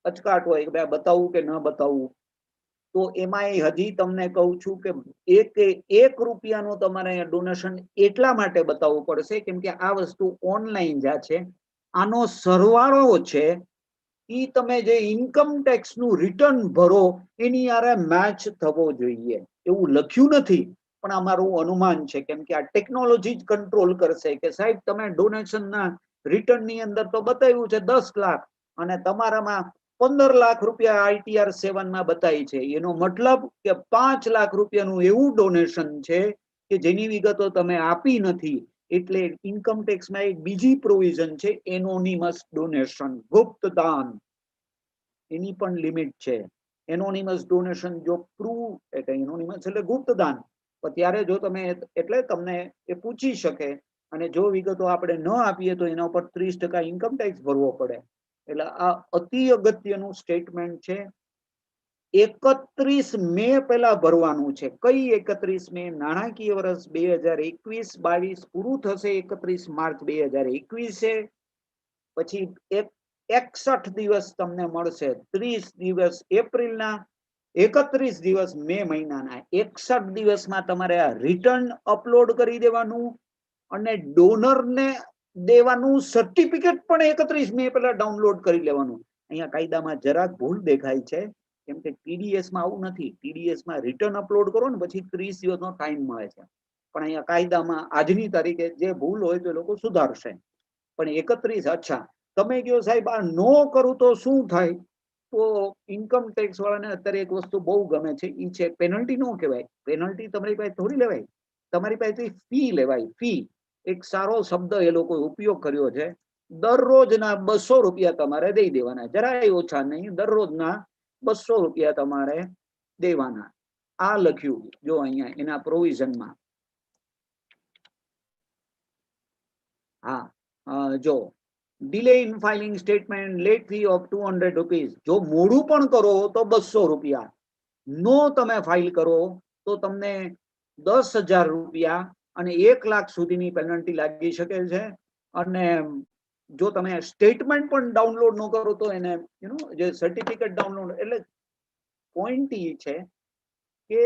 અચકાટ હોય કે ભાઈ બતાવવું કે ન બતાવવું. તો એમાં હજી તમને કહું છું કે એક રૂપિયાનું તમારે ડોનેશન એટલા માટે બતાવવું પડશે કેમ કે આ વસ્તુ ઓનલાઈન જ્યાં છે, આનો સરવાળો છે ઈ તમે જે ઇન્કમ ટેક્સ નું રિટર્ન ભરો એની યારે મેચ થવો જોઈએ. એવું લખ્યું નથી, પણ અમારું અનુમાન છે, કેમ કે આ ટેકનોલોજી જ કંટ્રોલ કરશે કે સાહેબ તમે ડોનેશનના રિટર્ન ની અંદર તો બતાવ્યું છે 10 લાખ અને તમારામાં 15 લાખ રૂપિયા ITR 7 માં બતાવી છે. એનો મતલબ કે 5 લાખ રૂપિયાનું એવું ડોનેશન છે કે જેની વિગતો તમે આપી નથી. એટલે ઇન્કમ ટેક્સમાં એક બીજી પ્રોવિઝન છે, એનોનિમસ ડોનેશન, ગુપ્ત દાન. એની પણ લિમિટ છે. એનોનિમસ ડોનેશન જો પ્રૂવ એટલે એનોનિમસ એટલે ગુપ્ત દાન, ત્યારે જો તમે એટલે તમને એ પૂછી શકે અને જો વિગતો આપણે ન આપીએ તો એના ઉપર 30% ઇન્કમ ટેક્સ ભરવો પડે. એટલે આ અતિ અગત્યનું સ્ટેટમેન્ટ છે. 31 મે પહેલા ભરવાનું છે. કઈ 31 મે? નાણાકીય વર્ષ 2021-22 પૂરું થશે 31 માર્ચ 2021. પછી 61 દિવસ તમને મળશે. 30 દિવસ એપ્રિલના, 31 દિવસ મે મહિનાના. 61 દિવસમાં તમારે આ રિટર્ન અપલોડ કરી દેવાનું અને ડોનરને દેવાનું સર્ટિફિકેટ પણ 31 મે પહેલા ડાઉનલોડ કરી લેવાનું. અહીંયા કાયદામાં જરાક ભૂલ દેખાય છે, કેમ કે TDS માં આવું નથી. TDS માં રિટર્ન અપલોડ કરો ને પછી 30 દિવસનો ટાઈમ મળે છે, પણ અહીંયા કાયદામાં આજની તારીખે જે ભૂલ હોય તો એ લોકો સુધારશે. પણ 31, અચ્છા તમે કહો સાહેબ આ નો કરું તો શું થાય? તો ઇન્કમ ટેક્સ વાળાને અત્યારે એક વસ્તુ બહુ ગમે છે, ઈ છે પેનલ્ટી. નો કહેવાય પેનલ્ટી, તમારી પાસે થોડી લેવાય, તમારી પાસેથી ફી લેવાય. ફી એક સારો શબ્દ એ લોકો ઉપયોગ કર્યો છે. દરરોજના 200 રૂપિયા તમારે દઈ દેવાના, જરાય ઓછા નહીં. દરરોજના 200 રૂપિયા તમારે દેવાના. આ લખ્યું જો અહીંયા એના પ્રોવિઝનમાં. હા, જો delay in filing statement, late fee of 200 rupees. જો મોડું પણ કરો તો 200 રૂપિયા. નો તમે ફાઇલ કરો તો તમને 10,000 રૂપિયા અને 1 લાખ સુધીની પેનલ્ટી લાગી શકે છે. અને જો તમે સ્ટેટમેન્ટ પણ ડાઉનલોડ ન કરો તો એને જે સર્ટિફિકેટ ડાઉનલોડ. એટલે પોઈન્ટ એ છે કે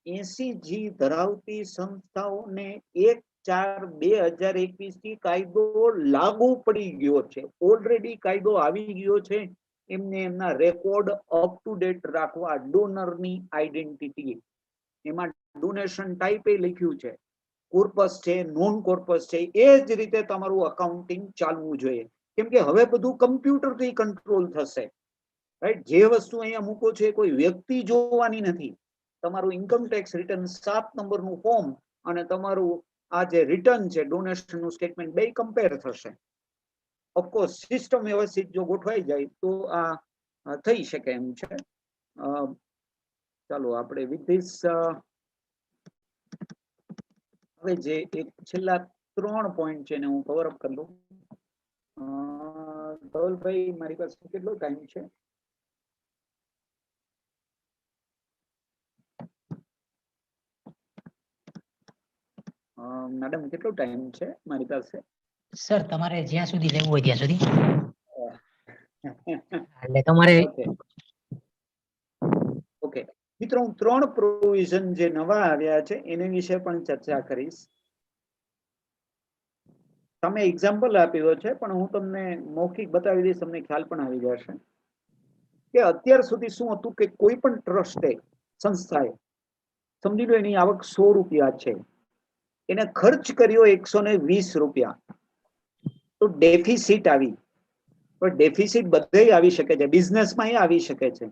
80G ધરાવતી સંસ્થાઓને 1/4/2021 થી કાયદો લાગુ પડી ગયો છે. ઓલરેડી કાયદો આવી ગયો છે. એમને એમના રેકોર્ડ અપ ટુ ડેટ રાખવા, ડોનરની આઈડેન્ટિટી, એમાં ડોનેશન ટાઈપ એ લખ્યું છે, કોર્પસ છે, નોન કોર્પસ છે, એ જ રીતે તમારું અકાઉન્ટિંગ ચાલવું જોઈએ. કેમ કે હવે બધું કમ્પ્યુટરથી કંટ્રોલ થશે, રાઈટ? જે વસ્તુ અહીંયા મૂકો છે કોઈ વ્યક્તિ જોવાની નથી. તમારું ઇન્કમ ટેક્સ રિટર્ન 7 નંબરનું ફોર્મ અને તમારું આ જે રિટર્ન છે ડોનેશનનું સ્ટેટમેન્ટ, બે કમ્પેર થશે. ઓફકોર્સ સિસ્ટમ વ્યવસ્થિત જો ગોઠવાઈ જાય તો આ થઈ શકે એમ છે. ચાલો આપણે વિથ ધીસ હવે જે એક છેલ્લા 3 પોઈન્ટ છે ને હું કવર અપ કરી લઉં. ધવલભાઈ, મારી પાસે કેટલો ટાઈમ છે? મેડમ, કેટલો ટાઈમ છે મારી પાસે? સર તમારે જ્યાં સુધી લેવું હોય ત્યાં સુધી. એટલે તમારે ઓકે મિત્રો, હું 3 પ્રોવિઝન જે નવા આવ્યા છે એની વિશે પણ ચર્ચા કરીશ. તમે એક્ઝામ્પલ આપ્યો છે પણ હું તમને મૌખિક બતાવી દઈશ, તમને ખ્યાલ પણ આવી જશે કે અત્યાર સુધી શું હતું કે કોઈ પણ ટ્રસ્ટે, સંસ્થાએ, સમજી લો એની આવક 100 રૂપિયા છે, એને ખર્ચ કર્યો 120 રૂપિયા, તો ડેફિસિટ આવી. પણ ડેફિસિટ બધે આવી શકે છે, બિઝનેસમાં આવી શકે છે.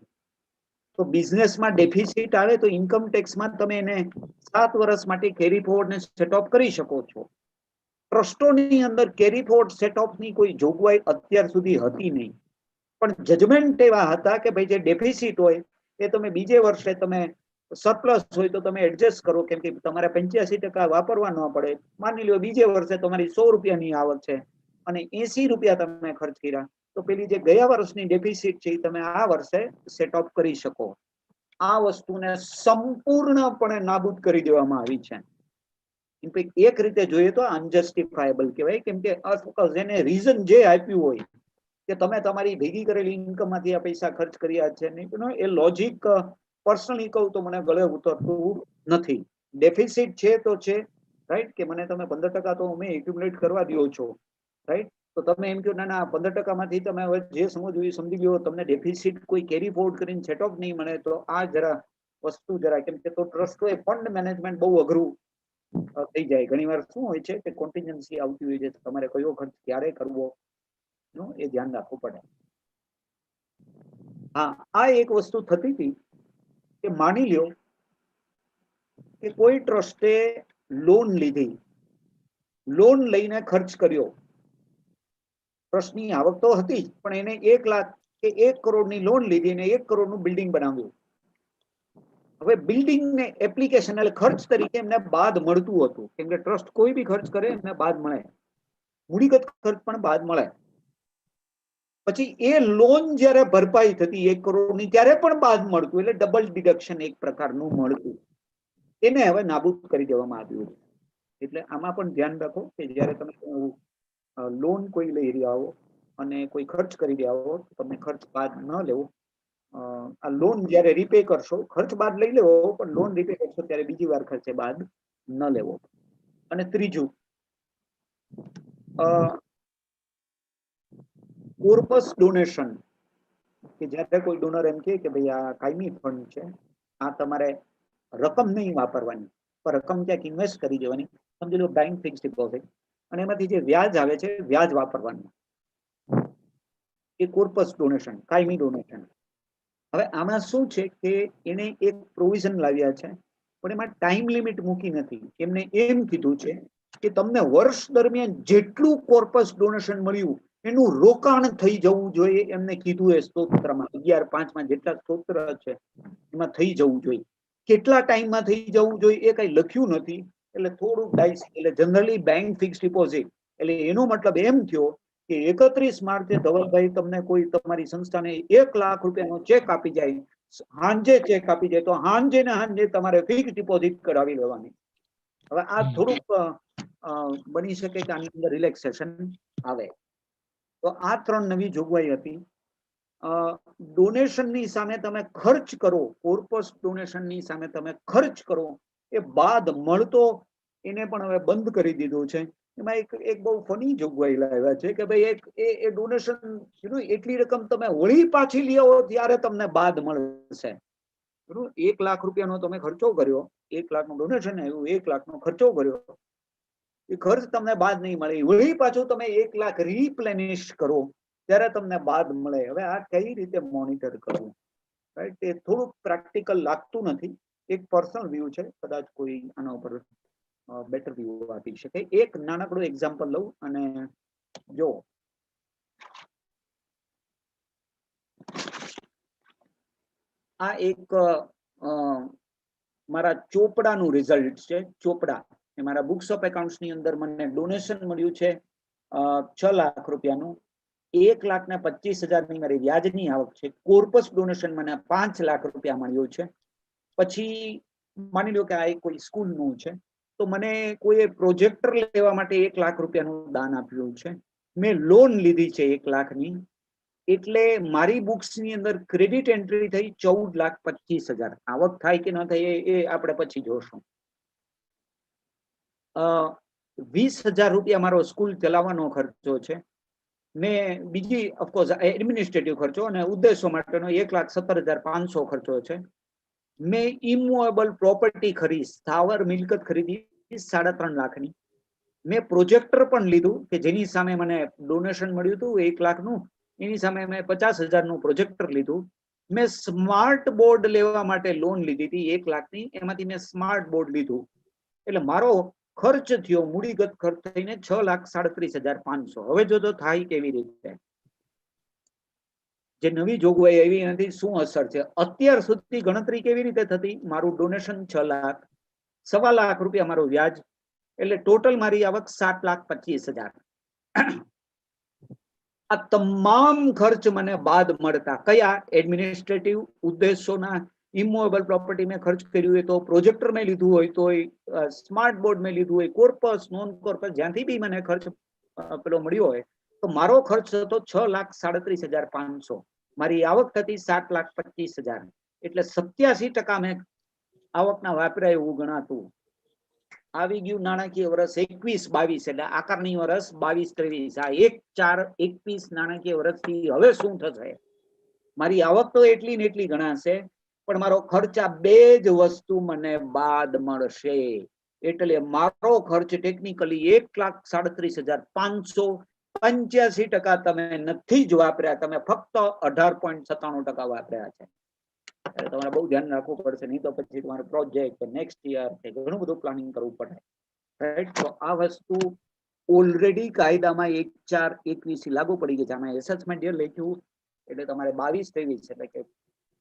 તો બિઝનેસમાં ડેફિસિટ આવે તો ઇન્કમ ટેક્સમાં તમે એને 7 વર્ષ માટે કેરી ફોરવર્ડ ને સેટ ઓફ કરી શકો છો. ટ્રસ્ટોની અંદર કેરી ફોરવર્ડ સેટ ઓફની કોઈ જોગવાઈ અત્યાર સુધી હતી નહીં, પણ જજમેન્ટ એવા હતા કે ભાઈ જે ડેફિસિટ હોય એ તમે બીજે વર્ષે તમે સરપ્લસ હોય તો તમે એડજસ્ટ કરો, કેમ કે તમારે 85% વાપરવા ન પડે. માની લો બીજે વર્ષે તમારી 100 રૂપિયાની આવક છે અને 80 રૂપિયા તમે ખર્ચ કર્યા, તો પેલી જે ગયા વર્ષની ડેફિસિટ છે એ તમે આ વર્ષે સેટ ઓફ કરી શકો. આ વસ્તુને સંપૂર્ણપણે નાબૂદ કરી દેવામાં આવી છે. ઇનફેક્ટ એક રીતે જોઈએ તો અનજસ્ટિફાયેબલ કહેવાય, કેમ કે અફકોર્સ એને રીઝન જે આપ્યું હોય કે તમે તમારી ભેગી કરેલી ઇન્કમમાંથી આ પૈસા ખર્ચ કર્યા છે, એ લોજિક પર્સનલી કહું તો મને ગળે ઉતરતું નથી. ડેફિસિટ છે તો છે, રાઈટ, કે મને તમે 15% તો અમે એક્યુમ્યુલેટ કરવા દો છો, રાઈટ, તો તમે એમ કહો ના ના 15% માંથી તમે હવે જે સમજવું એ સમજી લો, તમને ડેફિસિટ કોઈ કેરી ફોરવર્ડ કરીને સેટ ઓફ નહીં મળે તો આ જરા વસ્તુ જરા, કેમ કે તો ટ્રસ્ટોએ ફંડ મેનેજમેન્ટ બહુ અઘરું થઈ જાય. ઘણીવાર શું હોય છે કે કોન્ટિન્જન્સી આવતી હોય છે, તમારે કયો ખર્ચ ક્યારે કરવો એ ધ્યાન રાખવું પડે. હા, આ એક વસ્તુ થતી હતી કે માની લ્યો કે કોઈ ટ્રસ્ટે લોન લીધી, લોન લઈને ખર્ચ કર્યો, ટ્રસ્ટની આવક તો હતી જ, પણ એને 1 લાખ કે 1 કરોડની લોન લીધી અને 1 કરોડનું બિલ્ડિંગ બનાવ્યું. હવે બિલ્ડિંગ ને એપ્લિકેશન એટલે ખર્ચ તરીકે એમને બાદ મળતું હતું, કેમ કે ટ્રસ્ટ કોઈ બી ખર્ચ કરે એમને બાદ મળે, મૂડીગત ખર્ચ પણ બાદ મળે. પછી એ લોન જયારે ભરપાઈ થતી 1 કરોડની ત્યારે પણ બાદ મળતું, એટલે ડબલ ડિડક્શન એક પ્રકારનું મળતું. એને હવે નાબૂદ કરી દેવામાં આવ્યું છે. એટલે આમાં પણ ધ્યાન રાખો કે જયારે તમે લોન કોઈ લઈ રહ્યા હો અને કોઈ ખર્ચ કરી રહ્યા હો, તમને ખર્ચ બાદ ન લેવો. આ લોન જયારે રીપે કરશો, ખર્ચ બાદ લઈ લેવો, પણ લોન રીપે કરશો ત્યારે બીજી વાર ખર્ચે બાદ ન લેવો. અને ત્રીજું, કોર્પસ ડોનેશન, કે જ્યારે કોઈ ડોનર એમ કે ભાઈ આ કાયમી ફંડ છે, આ તમારે રકમ નહીં વાપરવાની, પણ રકમ ક્યાંક ઇન્વેસ્ટ કરી દેવાની, સમજી લો બેંક ફિક્સ ડિપોઝિટ, અને એમાંથી જે વ્યાજ આવે છે વ્યાજ વાપરવાનું, એ કોર્પસ ડોનેશન, કાયમી ડોનેશન. હવે આમાં શું છે કે એને એક પ્રોવિઝન લાવ્યા છે, પણ એમાં ટાઈમ લિમિટ મૂકી નથી. એમને એમ કીધું છે કે તમને વર્ષ દરમિયાન જેટલું કોર્પસ ડોનેશન મળ્યું એનું રોકાણ થઈ જવું જોઈએ, એમને કીધું એ સ્તોત્રમાં 11.5માં જેટલા સ્તોત્ર છે એમાં થઈ જવું જોઈએ. કેટલા ટાઈમમાં થઈ જવું જોઈએ એ કઈ લખ્યું નથી, એટલે થોડુંક ડાઇસ. એટલે જનરલી બેંક ફિક્સ ડિપોઝિટ, એટલે એનો મતલબ એમ થયો કે 31 માર્ચે ધવલભાઈ તમને કોઈ તમારી સંસ્થાને 1 લાખ રૂપિયાનો ચેક આપી જાય, હાંજે ચેક આપી જાય, તો હાંજે ને હાંજે તમારે ફિક્સ ડિપોઝિટ કરાવી લેવાની. હવે આ થોડુંક બની શકે કે આની અંદર રિલેક્સેશન આવે. તો આ 3 નવી જોગવાઈ હતી. ડોનેશનની સામે તમે ખર્ચ કરો, કોર્પસ ડોનેશનની સામે તમે ખર્ચ કરો, એ બાદ મળતો એને પણ હવે બંધ કરી દીધું છે. એમાં એક બહુ ફની જોગવાઈ લાવ્યા છે કે ભાઈ એ ડોનેશન એટલી રકમ તમે વળી પાછી લ્યો ત્યારે તમને બાદ મળશે. 1 લાખ રૂપિયાનો તમે ખર્ચો કર્યો, 1 લાખનું ડોનેશન આવ્યું, 1 લાખનો ખર્ચો કર્યો, એ ખર્ચ તમને બાદ નહીં મળે. વળી પાછું તમે 1 લાખ રીપ્લેનિશ કરો ત્યારે તમને બાદ મળે. હવે આ કઈ રીતે મોનિટર કરવું, રાઈટ, એ થોડુંક પ્રેક્ટિકલ લાગતું નથી. એક પર્સનલ વ્યૂ છે, કદાચ કોઈ આના ઉપર બેટર વ્યૂ આપી શકે. એક નાનકડું એક્ઝામ્પલ લઉં અને જો આ એક મારા ચોપડાનું રિઝલ્ટ છે. ચોપડા એ મારા બુક્સ ઓફ એકાઉન્ટ્સની અંદર મને ડોનેશન મળ્યું છે 6 લાખ રૂપિયાનું. 1,25,000 મારી વ્યાજની આવક છે. કોર્પસ ડોનેશન મને 5 લાખ રૂપિયા મળ્યું છે. પછી માની લો કે આ કોઈ સ્કૂલનું છે, તો મને કોઈ પ્રોજેક્ટર લેવા માટે 1 લાખ રૂપિયાનું દાન આપ્યું છે. મેં લોન લીધી છે 1 લાખની, એટલે મારી બુક્સની અંદર ક્રેડિટ એન્ટ્રી થઈ 14,25,000. આવક થાય કે ન થાય એ આપણે પછી જોશું. 20,000 રૂપિયા મારો સ્કૂલ ચલાવવાનો ખર્ચો છે. મેં બીજી ઓફકોર્સ એડમિનિસ્ટ્રેટિવ ખર્ચો અને ઉદ્દેશો માટેનો 1,17,500 ખર્ચો છે. મેં ઇમૂવેબલ પ્રોપર્ટી ખરીદી, સ્થાવર મિલકત ખરીદી 3.5 લાખની. મેં પ્રોજેક્ટર પણ લીધું કે જેની સામે મને ડોનેશન મળ્યું હતું 1 લાખનું, એની સામે મેં 50,000નું પ્રોજેક્ટર લીધું. મેં સ્માર્ટ બોર્ડ લેવા માટે લોન લીધી હતી 1 લાખની, એમાંથી મેં સ્માર્ટ બોર્ડ લીધું એટલે મારો ખર્ચ થયો મૂડીગત ખર્ચ થઈને 6,37,500. હવે જો થાય કેવી રીતે? જે નવી જોગવાઈ આવી એનાથી શું અસર છે? અત્યાર સુધી ગણતરી કેવી રીતે થતી? મારું ડોનેશન 6 લાખ, 1.25 લાખ રૂપિયા મારું વ્યાજ, એટલે ટોટલ મારી આવક 7,25,000. આ તમામ ખર્ચ મને બાદ મળતા. કયા? એડમિનિસ્ટ્રેટિવ ઉદ્દેશોના, ઇમૂવેબલ પ્રોપર્ટી મેં ખર્ચ કર્યું હોય તો, પ્રોજેક્ટર મેં લીધું હોય તો, સ્માર્ટ બોર્ડ મેં લીધું હોય, કોર્પસ નોન કોર્પસ જ્યાંથી બી મને ખર્ચ પેલો મળ્યો હોય તો મારો ખર્ચ હતો 6,37,500. મારી આવક થતી 7,25,000. એટલે 87% મેં આવકના વાપર્યા એવું ગણાતું. આવી ગયું નાણાકીય વર્ષ 21-22 એટલે આકારની વર્ષ 22-23. આ 1/4/21 નાણાકીય વર્ષથી હવે શું થશે? મારી આવક તો એટલી ને એટલી ગણાશે પણ મારો ખર્ચ આ બે જ વસ્તુ મને બાદ મળશે. એટલે મારો ખર્ચ ટેકનિકલી 1,37,500. 85% તમે નથી જ વાપર્યા, તમે ફક્ત 18.97% વાપર્યા છે. તમારે બહુ ધ્યાન રાખવું પડશે, નહીં તો પછી તમારો પ્રોજેક્ટ નેક્સ્ટ યર ઘણું બધું પ્લાનિંગ કરવું પડે. રાઈટ? તો આ વસ્તુ ઓલરેડી કાયદામાં 1/4/21 લાગુ પડી ગઈ છે. આમાં એસેસમેન્ટ યર લખ્યું એટલે તમારે 22-23 એટલે કે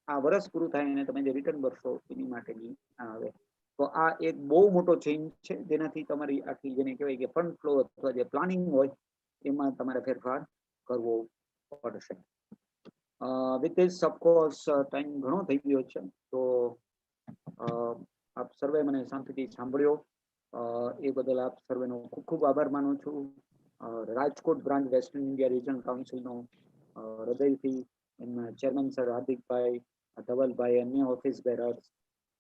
આ વર્ષ પૂરું થાય અને તમે જે રિટર્ન ભરશો એની માટેની આવે. તો આ એક બહુ મોટો ચેન્જ છે જેનાથી તમારી આખી જેને કહેવાય કે ફંડ ફ્લો અથવા જે પ્લાનિંગ હોય એમાં તમારે ફેરફાર કરવો પડશે. વિથ ધીસ ઓફકોર્સ ટાઈમ ઘણો થઈ ગયો છે તો આપ સર્વે મને શાંતિથી સાંભળ્યો એ બદલ આપ સર્વેનો ખૂબ ખૂબ આભાર માનું છું. Rajkot branch western India regional કાઉન્સિલનો હૃદયથી એમના ચેરમેન સર હાર્દિકભાઈ, ધવલભાઈ, અન્ય ઓફિસ બેરર્સ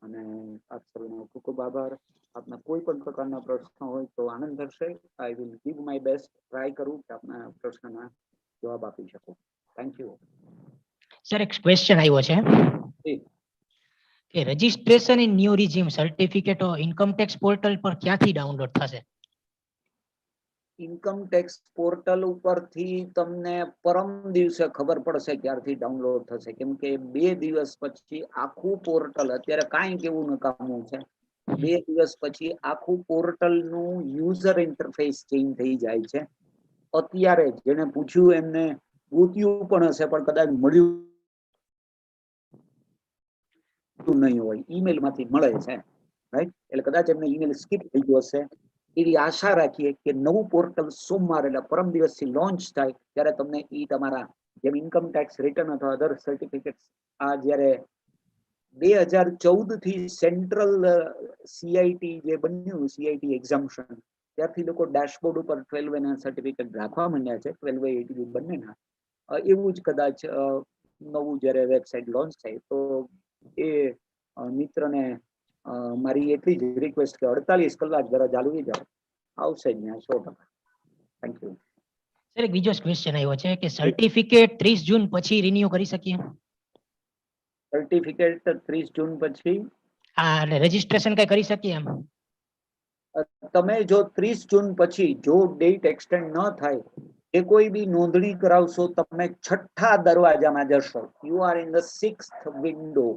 અને આપ સર્વેનો ખૂબ ખૂબ આભાર. આપના કોઈ પણ પ્રકારના પ્રશ્ન હોય તો આનંદ થશે. I will give my best, try કરું કે આપના પ્રશ્નના જવાબ આપી શકું. Thank you. સર એક ક્વેશ્ચન આવ્યો છે કે registration in new resume certificate income tax portal પર ક્યાંથી ડાઉનલોડ થશે? ઇન્કમ ટેક્સ પોર્ટલ ઉપરથી તમને પરમ દિવસે ખબર પડશે ક્યારથી ડાઉનલોડ થશે, કેમ કે 2 દિવસ પછી આખું પોર્ટલ, અત્યારે કાંઈ કેવું નકામું છે, 2 દિવસ પછી આખું પોર્ટલનું યુઝર ઇન્ટરફેસ ચેન્જ થઈ જાય છે. અત્યારે જેને પૂછ્યું એમને ગોત્યું પણ હશે પણ કદાચ મળ્યું નહીં હોય, ઈમેલ માંથી મળે છે. રાઈટ? એટલે કદાચ એમને ઈમેલ સ્કીપ થઈ ગયો હશે. એવી આશા રાખીએ કે નવું પોર્ટલ સોમવાર એટલે પરમ દિવસથી લોન્ચ થાય ત્યારે તમને ઈ તમારા જેમ ઇન્કમ ટેક્સ રિટર્ન અથવા અધર સર્ટિફિકેટ્સ આ જ્યારે 2014 થી સેન્ટ્રલ સીઆઈટી જે બન્યું, સીઆઈટી એક્ઝામ્પશન, ત્યારથી લોકો ડેશબોર્ડ ઉપર 12A ના સર્ટિફિકેટ રાખવા માંડ્યા છે, 12A 82 બંનેના. એવું જ કદાચ નવું જ્યારે વેબસાઇટ લોન્ચ થાય તો એ મિત્રને મારી એટલી જ રિક્વેસ્ટ કે 48 કલાક જરા જાળવી જાઓ, આવશે જ ત્યાં 100%. Thank you. સર એક બીજો ક્વેશ્ચન આવ્યો છે કે સર્ટિફિકેટ 30 જૂન પછી રિન્યુ કરી શકીએ? સર્ટિફિકેટ 30 જૂન પછી રજીસ્ટ્રેશન કઈ કરી શકીએ એમ? તમે જો 30 જૂન પછી જો ડેટ એક્સટેન્ડ ન થાય એ કોઈ બી નોંધણી કરાવશો, તમે 6થા દરવાજામાં જશો. You are in the 6th window.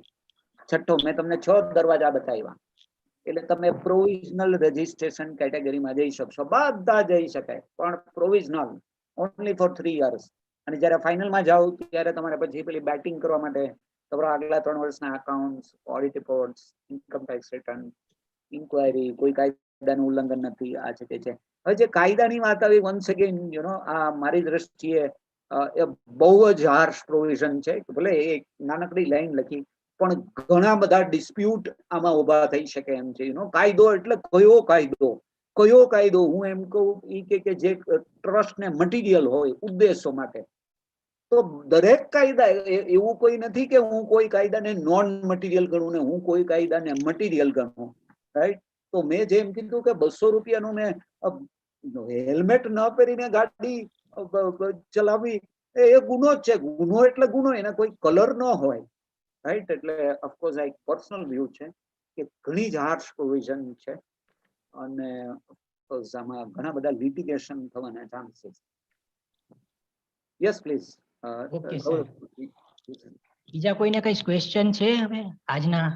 છઠ્ઠો, મેં તમને 6 દરવાજા બતાવ્યા એટલે તમે પ્રોવિઝનલ રજીસ્ટ્રેશન કેટેગરીમાં જઈ શકશો. બધા જઈ શકાય પણ પ્રોવિઝનલ ઓનલી ફોર 3 years. અને જ્યારે ફાઇનલમાં જાઓ ત્યારે તમારે પછી પેલી બેટિંગ કરવા માટે તમારા આગલા 3 વર્ષના accounts, audit reports, income tax return, inquiry, કોઈ કાયદાનું ઉલ્લંઘન નથી, આ છે તે છે. હવે જે કાયદાની વાત આવી, વન્સ અગેન આ મારી દ્રષ્ટિએ એ બહુ જ હાર્શ પ્રોવિઝન છે. ભલે એક નાનકડી લાઈન લખી પણ ઘણા બધા ડિસ્પ્યુટ આમાં ઉભા થઈ શકે એમ છે. કાયદો એટલે કયો કાયદો? કયો કાયદો? હું એમ કહું કે જે ટ્રસ્ટ ને મટીરિયલ હોય ઉદ્દેશો માટે, તો દરેક કાયદા એવું કોઈ નથી કે હું કોઈ કાયદાને નોન મટીરિયલ ગણું ને હું કોઈ કાયદાને મટીરિયલ ગણું. રાઈટ? તો મેં જેમ કીધું કે 200 રૂપિયાનું મેં હેલ્મેટ ન પહેરીને ગાડી ચલાવવી એ ગુનો જ છે. ગુનો એટલે ગુનો, એને કોઈ કલર ન હોય. રાઈટ? એટલે ઓફકોર્સ આ એક પર્સનલ વ્યૂ છે કે ઘણી જ હાર્શ પ્રોવિઝન છે અને આમાં ઘણા બધા લિટિગેશન થવાના chances. Yes please. Okay sir. બીજા કોઈને કઈ ક્વેશ્ચન છે હવે આજના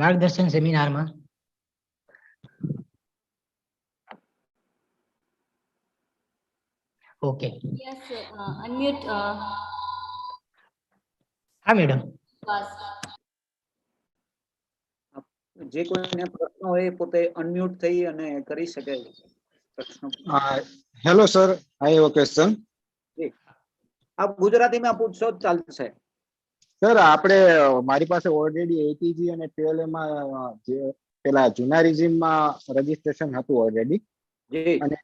માર્ગદર્શન સેમિનારમાં? ઓકે, Yes, unmute હા મેડમ. was. જે કોઈને પ્રશ્ન હોય એ પોતે અનમ્યુટ થઈ અને કરી શકે પ્રશ્ન. Hello sir, I have a question. આપ ગુજરાતીમાં પૂછશો તો ચાલશે. સર આપણે મારી પાસે ઓલરેડી એટીજી અને ટ્વેલ્વ માં જે પેલા જૂના રિઝિમમાં રજીસ્ટ્રેશન હતું ઓલરેડી, જી અને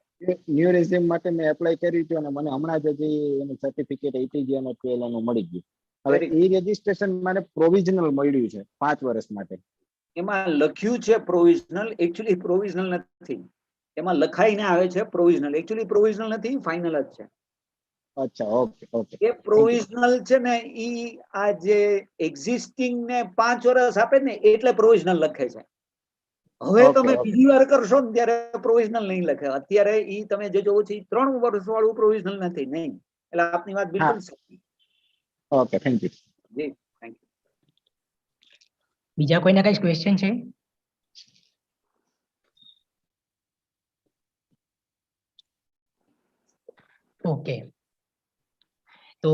ન્યુ રિઝિમ માટે મેં એપ્લાય કર્યું હતું અને મને હમણાં જ હજી એનું સર્ટિફિકેટ એટીજી અને ટ્વેલ્વ નું મળી ગયું. હવે એ રજીસ્ટ્રેશન મને પ્રોવિઝનલ મળ્યું છે 5 વર્ષ માટે. એમાં લખ્યું છે પ્રોવિઝનલ, એકચ્યુઅલી પ્રોવિઝનલ નથી. એમાં લખાઈને આવે છે પ્રોવિઝનલ, એકચ્યુઅલી પ્રોવિઝનલ નથી, ફાઇનલ જ છે. અચ્છા, ઓકે ઓકે. એ પ્રોવિઝનલ છે ને ઈ આ જે એક્ઝિસ્ટિંગ ને 5 વર્ષ આપે ને એટલે પ્રોવિઝનલ લખે છે. હવે Okay, તમે okay. બીજી વાર કરશો ને ત્યારે પ્રોવિઝનલ નહીં લખે. અત્યારે ઈ તમે જે જોવો છો 3 વર્ષ વાળું પ્રોવિઝનલ નથી. નહીં, એટલે આપની વાત બિલકુલ સાચી. Okay, thank you. જી, થેન્ક યુ. બીજા કોઈને કઈ ક્વેશ્ચન છે? ઓકે, તો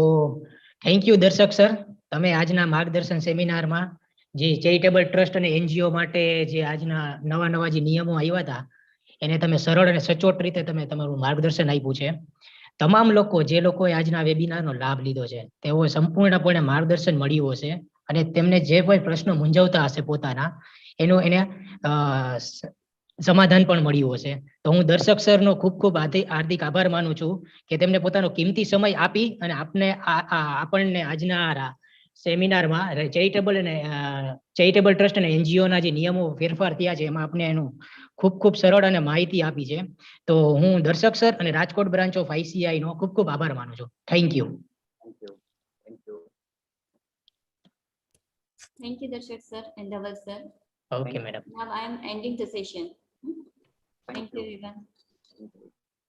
થેન્ક યુ દર્શક સર, તમે આજના માર્ગદર્શન સેમિનારમાં જે ચેરિટેબલ ટ્રસ્ટ અને એનજીઓ માટે જે આજના નવા જે નિયમો આવ્યા હતા એને તમે સરળ અને સચોટ રીતે તમે તમારું માર્ગદર્શન આપ્યું છે. તમામ લોકો જે લોકોએ આજના વેબિનારનો લાભ લીધો છે તેઓ સંપૂર્ણપણે માર્ગદર્શન મળ્યું હશે અને તેમને જે કોઈ પ્રશ્નો મૂંઝવતા હશે પોતાના એનું એને સમાધાન પણ મળ્યું હશે. તો હું દર્શક સરનો ખૂબ હાર્દિક આભાર માનું છું કે તેમને પોતાનો કિંમતી સમય આપી અને આપણને આજના સેમિનારમાં ચેરિટેબલ ટ્રસ્ટ અને એનજીઓના જે નિયમો ફેરફાર થયા છે એમાં આપણે એનું ખૂબ સરળ અને માહિતી આપી છે. તો હું દર્શક સર અને રાજકોટ બ્રાન્ચ ઓફ આઈસીઆઈ નો ખૂબ આભાર માનું છું. Thank you. Thank you. Thank you. Thank you, Darshak sir and Dhaval sir. Okay madam. Now I am ending the session. Thank you, everyone. Thank you.